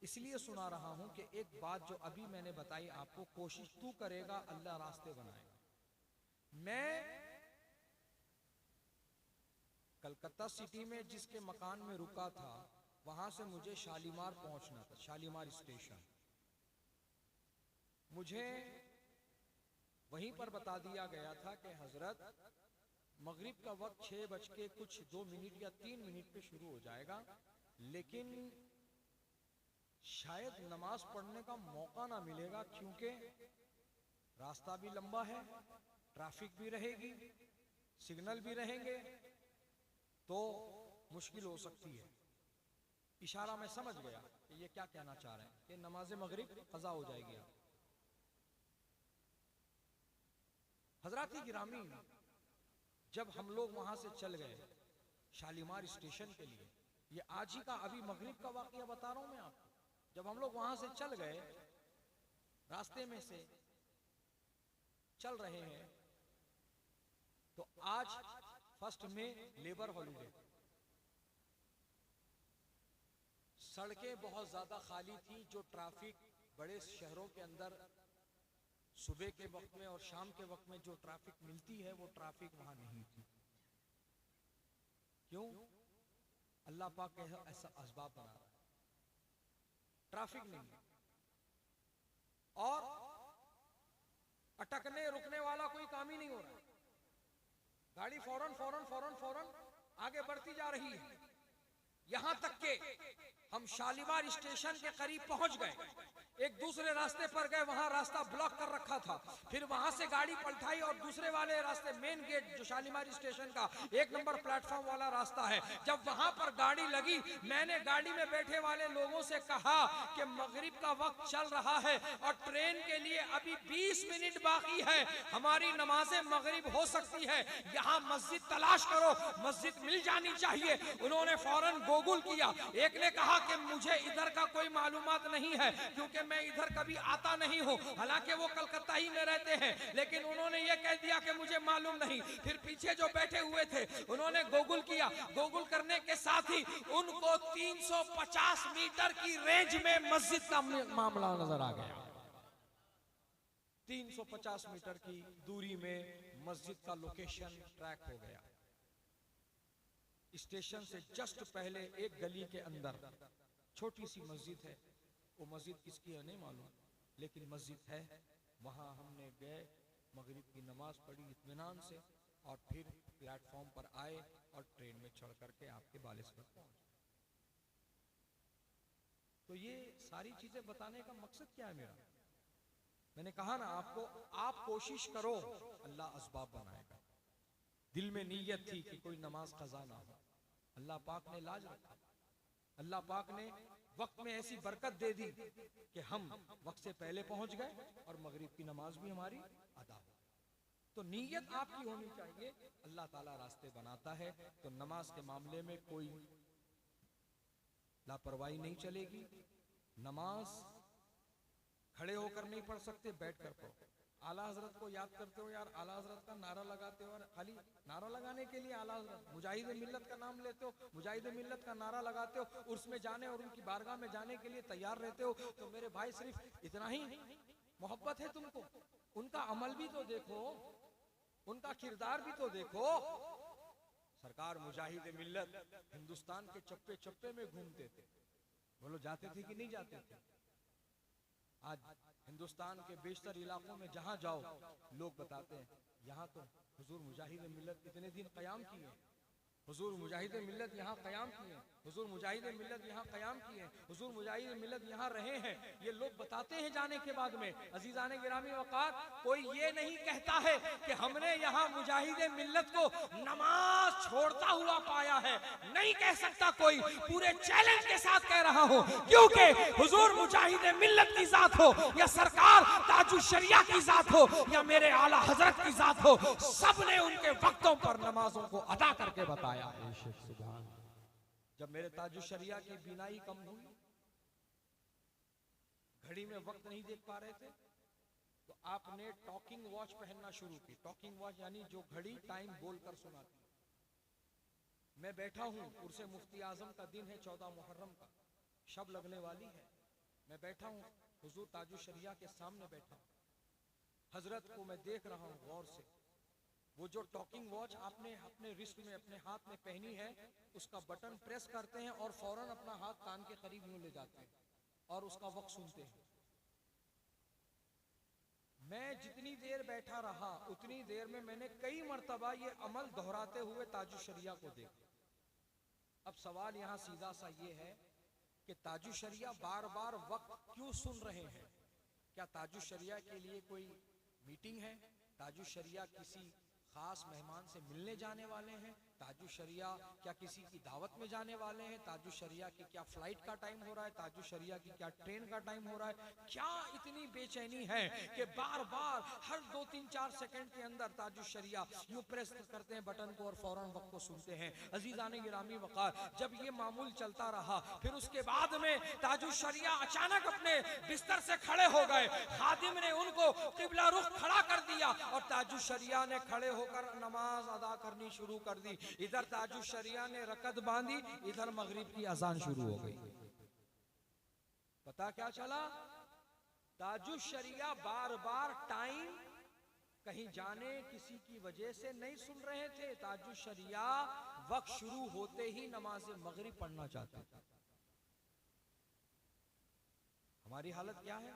इसलिए सुना रहा हूँ कि एक बात जो अभी मैंने बताई आपको, कोशिश तू करेगा अल्लाह रास्ते बनाएगा। मैं कलकत्ता सिटी में जिसके मकान में रुका था, वहां से मुझे शालीमार पहुंचना था, शालीमार स्टेशन। मुझे वहीं पर बता दिया गया था कि हजरत मगरिब का वक्त 6:02 या 3 मिनट पे शुरू हो जाएगा, लेकिन शायद नमाज पढ़ने का मौका ना मिलेगा, क्योंकि रास्ता भी लंबा है, ट्रैफिक भी रहेगी, सिग्नल भी रहेंगे, तो मुश्किल हो सकती है। इशारा मैं समझ गया कि ये क्या कहना चाह रहे हैं कि नमाज मगरिब कज़ा हो जाएगी। हजरात गिरामी, जब हम लोग वहां से चल गए शालीमार स्टेशन के लिए, ये आज ही का अभी मगरिब का वाकया बता रहा हूं मैं आपको। जब हम लोग वहां से चल गए, रास्ते में से चल रहे हैं, तो आज 1 मई लेबर हॉलीडे, सड़कें बहुत ज्यादा खाली थी। जो ट्रैफिक बड़े शहरों के अंदर सुबह के वक्त में और शाम के वक्त में जो ट्रैफिक मिलती है, वो ट्रैफिक वहां नहीं थी। क्यों? अल्लाह पाक ऐसा असबाब बना रहा है, ट्रैफिक नहीं है, और अटकने रुकने वाला कोई काम ही नहीं हो रहा है। गाड़ी फौरन फौरन फौरन फौरन आगे बढ़ती जा रही है। यहां तक के हम शालीमार स्टेशन के करीब पहुंच गए, एक दूसरे रास्ते पर गए, वहां रास्ता ब्लॉक कर रखा था। फिर वहां से गाड़ी पलटाई और दूसरे वाले रास्ते, मेन गेट जो शालीमार स्टेशन का 1 नंबर प्लेटफॉर्म वाला रास्ता है, जब वहां पर गाड़ी लगी, मैंने गाड़ी में बैठे वाले लोगों से कहा कि मगरिब का वक्त चल रहा है और ट्रेन के लिए अभी 20 मिनट बाकी है, हमारी नमाज़े मगरिब हो सकती है, यहाँ मस्जिद तलाश करो, मस्जिद मिल जानी चाहिए। उन्होंने फौरन गूगल किया। एक ने कहा कि मुझे इधर का कोई मालूमात नहीं है, क्योंकि मैं इधर कभी आता नहीं हूँ, हालांकि वो कलकत्ता ही में रहते हैं, लेकिन उन्होंने ये कह दिया कि मुझे मालूम नहीं। फिर पीछे जो बैठे हुए थे उन्होंने गूगल किया, गूगल करने के साथ ही उनको 350 मीटर की रेंज में मस्जिद का मामला नजर आ गया। 350 मीटर की दूरी में मस्जिद का लोकेशन ट्रैक हो गया। स्टेशन से जस्ट पहले एक गली के अंदर छोटी सी मस्जिद है, वो मस्जिद किसकी है नहीं मालूम, लेकिन मस्जिद है। वहां हमने गए, मगरिब की नमाज पढ़ी इत्मीनान से, और फिर प्लेटफॉर्म पर आए और ट्रेन में चढ़ करके आपके बालेश्वर पहुंचे। तो ये सारी चीजें बताने का मकसद क्या है मेरा? मैंने कहा ना आपको, आप कोशिश करो, अल्लाह असबाब बनाएगा। दिल में नीयत थी कि कोई नमाज कज़ा ना हो, अल्लाह पाक ने लाज रखा। अल्लाह पाक ने वक्त में ऐसी बरकत दे दी कि हम वक्त से पहले पहुंच गए और मगरिब की नमाज भी हमारी अदा हो। तो नीयत आपकी होनी चाहिए, अल्लाह ताला रास्ते बनाता है। तो नमाज के मामले में कोई लापरवाही नहीं चलेगी। नमाज खड़े होकर नहीं पढ़ सकते, बैठ कर पढ़ो। आला हजरत को याद करते हो यार, आला हजरत का नारा लगाते हो, और खाली नारा लगाने के लिए आला हजरत, मुजाहिद मिल्लत का नाम लेते हो, मुजाहिद मिल्लत का नारा लगाते हो, उर्स में जाने और उनकी बारगाह में जाने के लिए तैयार रहते हो। तो मेरे भाई सिर्फ इतना ही मोहब्बत है तुमको, उनका अमल भी तो देखो, उनका किरदार भी तो देखो। सरकार मुजाहिद मिल्लत हिंदुस्तान के चप्पे चप्पे में घूमते थे, बोलो जाते थे कि नहीं जाते थे? आज हिंदुस्तान के बेशतर इलाकों में जहां जाओ लोग बताते हैं यहाँ तो हुजूर मुजाहिद मिल्लत इतने दिन क़याम किए, हुजूर मुजाहिद मिल्लत यहाँ क़याम किए, हुजूर मुजाहिद मिल्लत यहाँ क़याम किए, हुजूर मुजाहिद मिल्लत यहाँ रहे हैं। ये लोग बताते हैं जाने के बाद में। अजीज़ाने गिरामी वक़ार, कोई ये नहीं कहता है कि हमने यहाँ मुजाहिद मिल्लत को नमाज छोड़ता हुआ पाया है, नहीं कह सकता कोई। पूरे चैलेंज के साथ कह रहा हूँ, क्योंकि हुजूर मुजाहिद मिल्लत की जात हो, या सरकार ताजुश शरिया की जात हो, या मेरे आला हजरत की जात हो, सब ने उनके वक्तों पर नमाजों को अदा करके बताया। जब मेरे ताजुश शरिया की बीनाई कम हुई, घड़ी में वक्त नहीं देख पा रहे थे, तो आपने टॉकिंग वॉच पहनना शुरू की। टॉकिंग वॉच यानी जो घड़ी टाइम बोलकर सुनाती। मैं बैठा हूं, उर्से मुफ्ती आजम का दिन है, 14 मुहर्रम का, शब लगने वाली है। मैं बैठा हूं, हुजूर ताजुश शरिया के सामने बैठा हूं, हजरत को मैं देख रहा हूं गौर से। वो जो टॉकिंग वॉच आपने अपने रिस्ट में, अपने हाथ में पहनी है, उसका बटन प्रेस करते हैं और फौरन अपना हाथ कान के करीब यूं ले जाते हैं और उसका वक्त सुनते हैं। मैं जितनी देर बैठा रहा उतनी देर में मैंने कई मर्तबा ये अमल दोहराते हुए ताजुश शरिया को देखा। अब सवाल यहाँ सीधा सा ये है कि ताजुश शरिया बार बार वक्त क्यों सुन रहे हैं? क्या ताजुश शरिया के लिए कोई मीटिंग है? ताजुश शरिया किसी खास मेहमान से मिलने जाने वाले हैं? ताजुश शरिया क्या किसी की दावत में जाने वाले हैं? ताजुश शरिया की क्या फ्लाइट का टाइम हो रहा है? ताजुश शरिया की क्या ट्रेन का टाइम हो रहा है? क्या इतनी बेचैनी है कि बार बार हर 2-3-4 सेकंड के अंदर ताजुश शरिया यूं प्रेस करते हैं बटन को और फौरन वक्त को सुनते हैं? अजीजाने गिरामी वक़ार, जब ये मामूल चलता रहा, फिर उसके बाद में ताजुश शरिया अचानक अपने बिस्तर से खड़े हो गए। खादिम ने उनको किबला रुख खड़ा कर दिया और ताजुश शरिया ने खड़े होकर नमाज अदा करनी शुरू कर दी। इधर ताजुश शरिया ने रकत बांधी, इधर मगरिब की अजान शुरू हो गई। पता क्या चला? ताजुश शरिया बार बार टाइम कहीं जाने किसी की वजह से नहीं सुन रहे थे। ताजुश शरिया वक्त शुरू होते ही नमाज मगरिब पढ़ना चाहते थे। हमारी हालत क्या है?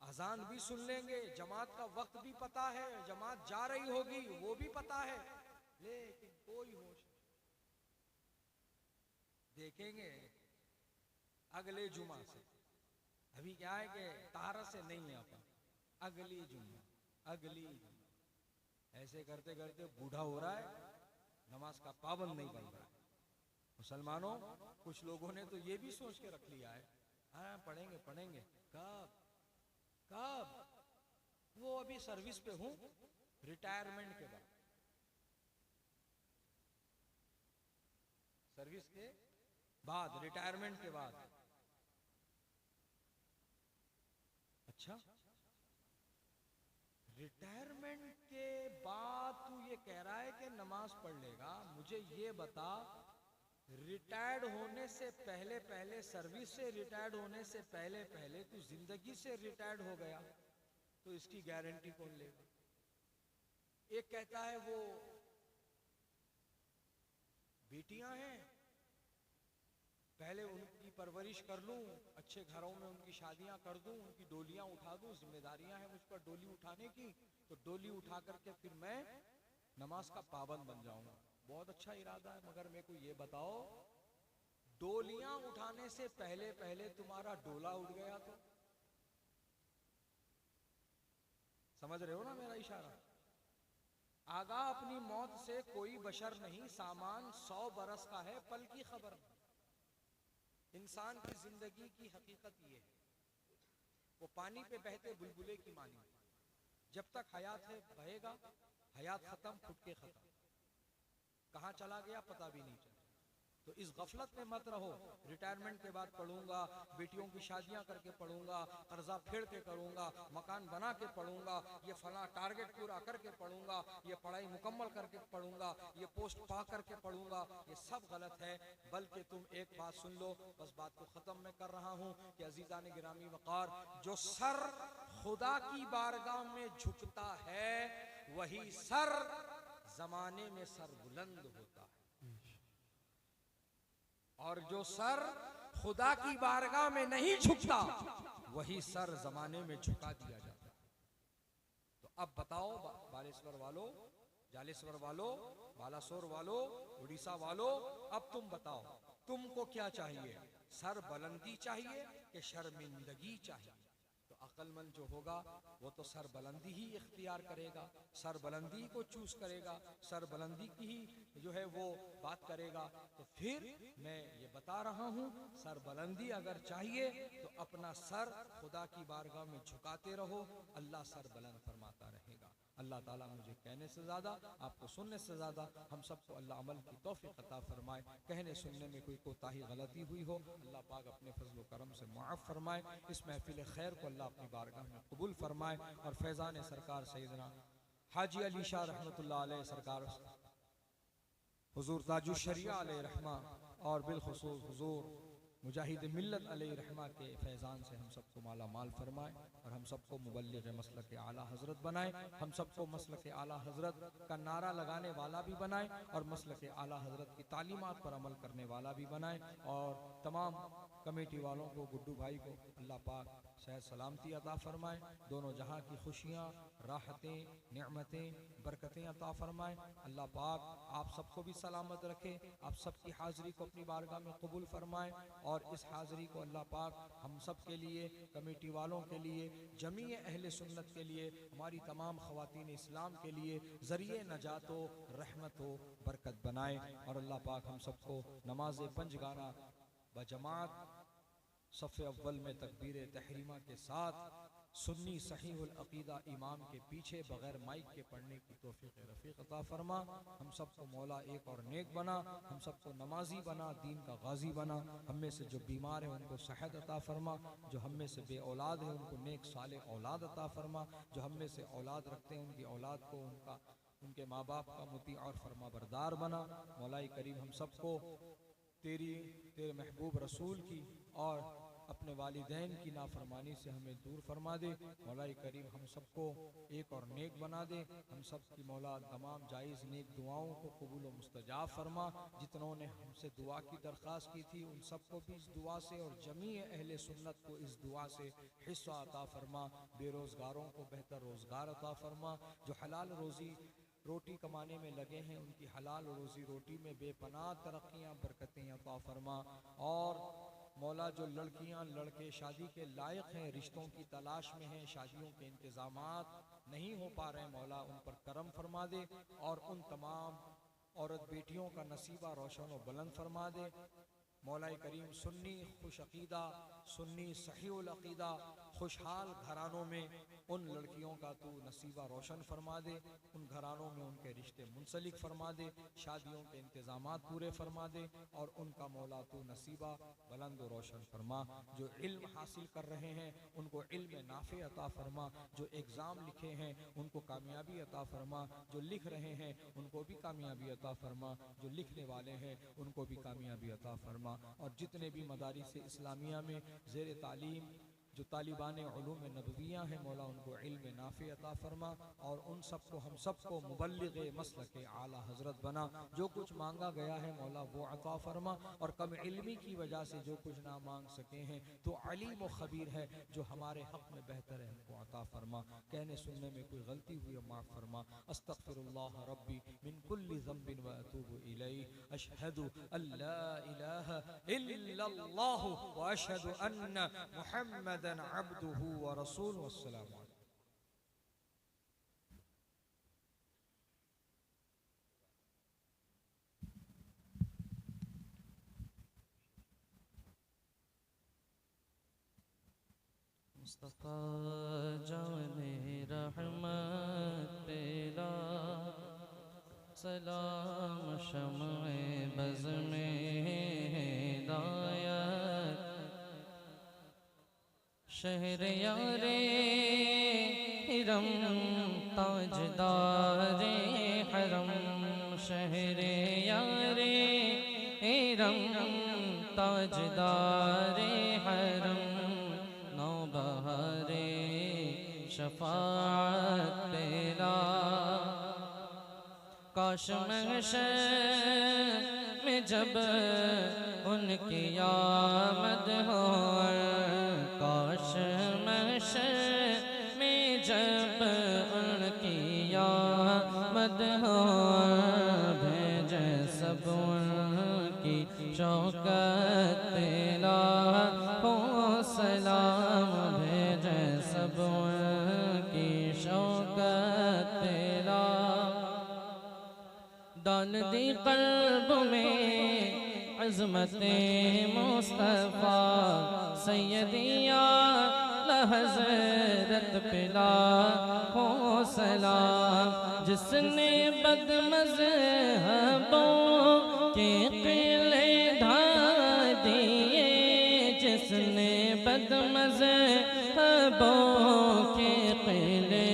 अजान भी सुन लेंगे, जमात का वक्त भी पता है, जमात जा रही होगी वो भी पता है, लेकिन कोई होश नहीं। देखेंगे अगले जुमा से, अभी क्या है कि तारा से नहीं आता, अगली जुमा, अगली जुमा, ऐसे करते करते बूढ़ा हो रहा है, नमाज का पाबंद नहीं बन रहा है। मुसलमानों, कुछ लोगों ने तो ये भी सोच के रख लिया है, हाँ पढ़ेंगे पढ़ेंगे, कब कब? वो अभी सर्विस पे हूं, रिटायरमेंट के बाद, सर्विस के बाद, रिटायरमेंट के बाद। अच्छा, रिटायरमेंट के बाद तू ये कह रहा है कि नमाज पढ़ लेगा? मुझे ये बता, रिटायर्ड होने से पहले पहले, सर्विस से रिटायर्ड होने से पहले पहले तू जिंदगी से रिटायर्ड हो गया तो इसकी गारंटी कौन लेगा? एक कहता है वो बेटियां हैं, पहले उनकी परवरिश कर लूं, अच्छे घरों में उनकी शादियां कर दूं, उनकी डोलियां उठा दूं, जिम्मेदारियां हैं मुझ पर डोली उठाने की, तो डोली उठा करके फिर मैं नमाज का पाबंद बन जाऊंगा। बहुत अच्छा इरादा है, मगर मेरे को ये बताओ, डोलियां उठाने से पहले पहले तुम्हारा डोला उठ गया तो? समझ रहे हो ना मेरा इशारा? आगा अपनी मौत से कोई बशर नहीं, सामान 100 बरस का है, पल की खबर। इंसान की जिंदगी की हकीकत ये है, वो पानी पे बहते बुलबुले की मानी, जब तक हयात है बहेगा, हयात खत्म, फुट के खत्म, कहाँ चला गया पता भी नहीं चला। तो इस गफलत में मत रहो, रिटायरमेंट के बाद पढ़ूंगा, बेटियों की शादियां करके पढ़ूंगा, कर्जा फेड़ के करूंगा, मकान बना के पढ़ूंगा, ये फला टारगेट पूरा करके पढ़ूंगा, ये पढ़ाई मुकम्मल करके पढ़ूंगा, ये पोस्ट पा करके पढ़ूंगा, ये सब गलत है। बल्कि तुम एक बात सुन लो, बस बात को खत्म मैं कर रहा हूं कि अजीजान गिरामी वकार, जो सर खुदा की बारगाह में झुकता है वही सर जमाने में सर बुलंद होता है, और जो सर खुदा की बारगाह में नहीं झुकता वही सर जमाने में झुका दिया जाता है। तो अब बताओ बालेश्वर वालों, जालेश्वर वालों, बालासोर वालों, उड़ीसा वालों, अब तुम बताओ, तुमको क्या चाहिए? सर बुलंदी चाहिए कि शर्मिंदगी चाहिए? तो अक्लमंद जो होगा वो तो सर बुलंदी ही इख्तियार करेगा, सर बुलंदी को चूज करेगा, सर बुलंदी की ही जो है वो बात करेगा। तो फिर मैं ये बता रहा हूँ, सर बुलंदी अगर चाहिए तो अपना सर खुदा की बारगाह में झुकाते रहो, अल्लाह सर बुलंद फरमाता रहेगा। अल्लाह ताला मुझे कहने से ज़्यादा, आपको सुनने से ज़्यादा, हम सबको अल्लाह अमल की तौफीक अता फरमाए। कहने सुनने में कोई कोताही गलती हुई हो, अल्लाह पाक अपने फजल व करम से मुआफ़ फरमाए। इस महफिल खैर को अल्लाह अपनी बारगाह में कबूल फरमाए, और फैज़ान सरकार सैयदना हाजी अली शाह रहमतुल्लाह अलैह सरकार, हुजूर ताजुश शरिया अलैहि रहमा, और बिलखुसूस हुजूर मुजाहिद मिल्लत अलैहि रहमा के फैज़ान से हम सबको माला माल फरमाए, और हम सबको मुबल्लिग़ मसलक आला हज़रत बनाए, हम सबको मसलक आला हज़रत का नारा लगाने वाला भी बनाए, और मसलक आला हज़रत की तालीमात पर अमल करने वाला भी बनाए। और तमाम कमेटी वालों को, गुड्डू भाई को अल्लाह पाक सेहत सलामती अता फरमाए, दोनों जहां की खुशियाँ, राहतें, नेमतें, बरकतें अता फरमाए। अल्लाह पाक आप सबको भी सलामत रखे, आप सबकी हाज़िरी को अपनी बारगाह में कबूल फरमाए, और इस हाज़िरी को अल्लाह पाक हम सब के लिए, कमेटी वालों के लिए, जमी अहले सुन्नत के लिए, हमारी तमाम ख़वातीन इस्लाम के लिए ज़रिए नजात व रहमत व बरकत बनाए। और अल्लाह पाक हम सबको नमाज पंजगाना बजमात सफ़ अव्वल में तकबीर तहरीमा के साथ सुन्नी सहीहुल अक़ीदा इमाम के पीछे बग़ैर माइक के पढ़ने की तौफ़ीक़ रफ़ीक़ अता फरमा। हम सबको मौला एक और नेक बना, हम सबको नमाजी बना, दीन का गाजी बना। हम में से जो बीमार है उनको सेहत अता फरमा, जो हम में से बे औलाद है उनको नेक साले औलाद अता फरमा, जो हम में से औलाद रखते हैं उनकी औलाद को उनके माँ बाप का मुती और फरमा बरदार बना। मौलाई करीम हम सबको तेरे महबूब रसूल की और अपने वालिदैन की नाफरमानी से हमें दूर फरमा दे। मौलाई करीम हम सबको एक और नेक बना दे। हम सब की मौला तमाम जायज़ नेक दुआओं को कबूल व मुस्तजाब फरमा। जितनों ने हमसे दुआ की दरख्वास्त की थी उन सबको भी इस दुआ से और जमी अहले सुन्नत को इस दुआ से हिस्सा अता फरमा। बेरोज़गारों को बेहतर रोज़गार अता फरमा। जो हलाल रोटी कमाने में लगे हैं उनकी हलाल रोज़ी रोटी में बेपनाह तरक्कियाँ बरकतें अता फरमा। और मौला जो लड़कियां लड़के शादी के लायक हैं, रिश्तों की तलाश में हैं, शादियों के इंतज़ामात नहीं हो पा रहे, मौला उन पर करम फरमा दे और उन तमाम औरत बेटियों का नसीबा रोशन व बुलंद फरमा दे। मौला करीम सुन्नी खुश अक़ीदा, सुन्नी सहीहुल अक़ीदा, खुशहाल घरानों में उन लड़कियों का तू नसीबा रोशन फरमा दे, उन घरानों में उनके रिश्ते मुंसलिक फरमा दे, शादियों के इंतज़ामात पूरे फरमा दे और उनका मौला तू नसीबा बुलंद और रोशन फरमा। जो इल्म हासिल कर रहे हैं उनको इल्म नाफे अता फरमा, जो एग्ज़ाम लिखे हैं उनको कामयाबी अता फरमा, जो लिख रहे हैं उनको भी कामयाबी अता फरमा, जो लिखने वाले हैं उनको भी कामयाबी अता फरमा। और जितने भी मदारिस इस्लामिया में ज़ेर तालीम जो तालिबान उलूम नबवियाँ हैं मौला उनको इल्म नाफे अता फरमा और उन सबको हम सबको मुबल्लिग मसलक आला हज़रत बना। जो कुछ मांगा गया है मौला वो अता फरमा और कम इल्मी की वजह से जो कुछ ना मांग सके हैं तो अलीम व खबीर है, जो हमारे हक़ में बेहतर है हमको अता फरमा। कहने सुनने में कोई गलती हुई माफ़ फरमा। अस्तग़फिरुल्लाह रब्बी मिन कुल्लि ज़ंबिन व अतूबु इलैहि, अशहदु अल्ला इलाहा इल्लल्लाहु व अशहदु अन्ना मुहम्मद अब्दुहु व रसूलुहु। वस्सलामु अलैकुम। मुस्तफ़ा जाने रहमत तेरा सलाम शम्ए बज़ में हिदायत, शहर यारे हिरम ताजदारे हरम, शहर यारे हिरम ताजदारे हरम, नौबहारे शफाअत तेरा, काश महशर में जब उनकी आमद हो, काश महशर में जब उनकी आमद हो, भेजे सब उनकी शौकत तेरा हो सलाम, भेजे सब उनकी शौकत तेरा। डाल दी क़ल्ब में अज़मते मुस्तफ़ा सैयदिया हज़रत पिला हो सलाम, जिसने बदमज़हबों के क़िले ढा दिए, जिसने बदमज़हबों के क़िले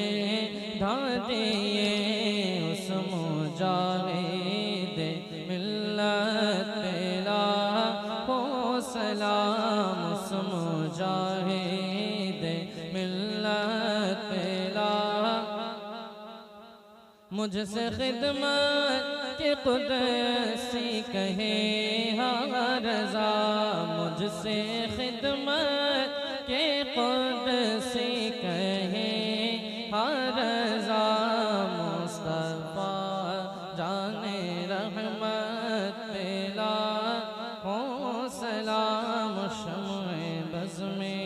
ढा दिए, उस मुजाहिद मिल्लत पेला हो सलाम, उस मुजाहिद मिल्लत पेला। मुझसे खिदमत के कुदसी कहे हाँ रज़ा, मुझसे खिदमत के कुदसी कहे हाँ रज़ा, मुस्तफ़ा जाने रहमत पेला हो सलाम, शम्ए बज़ में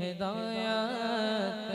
हिदायत।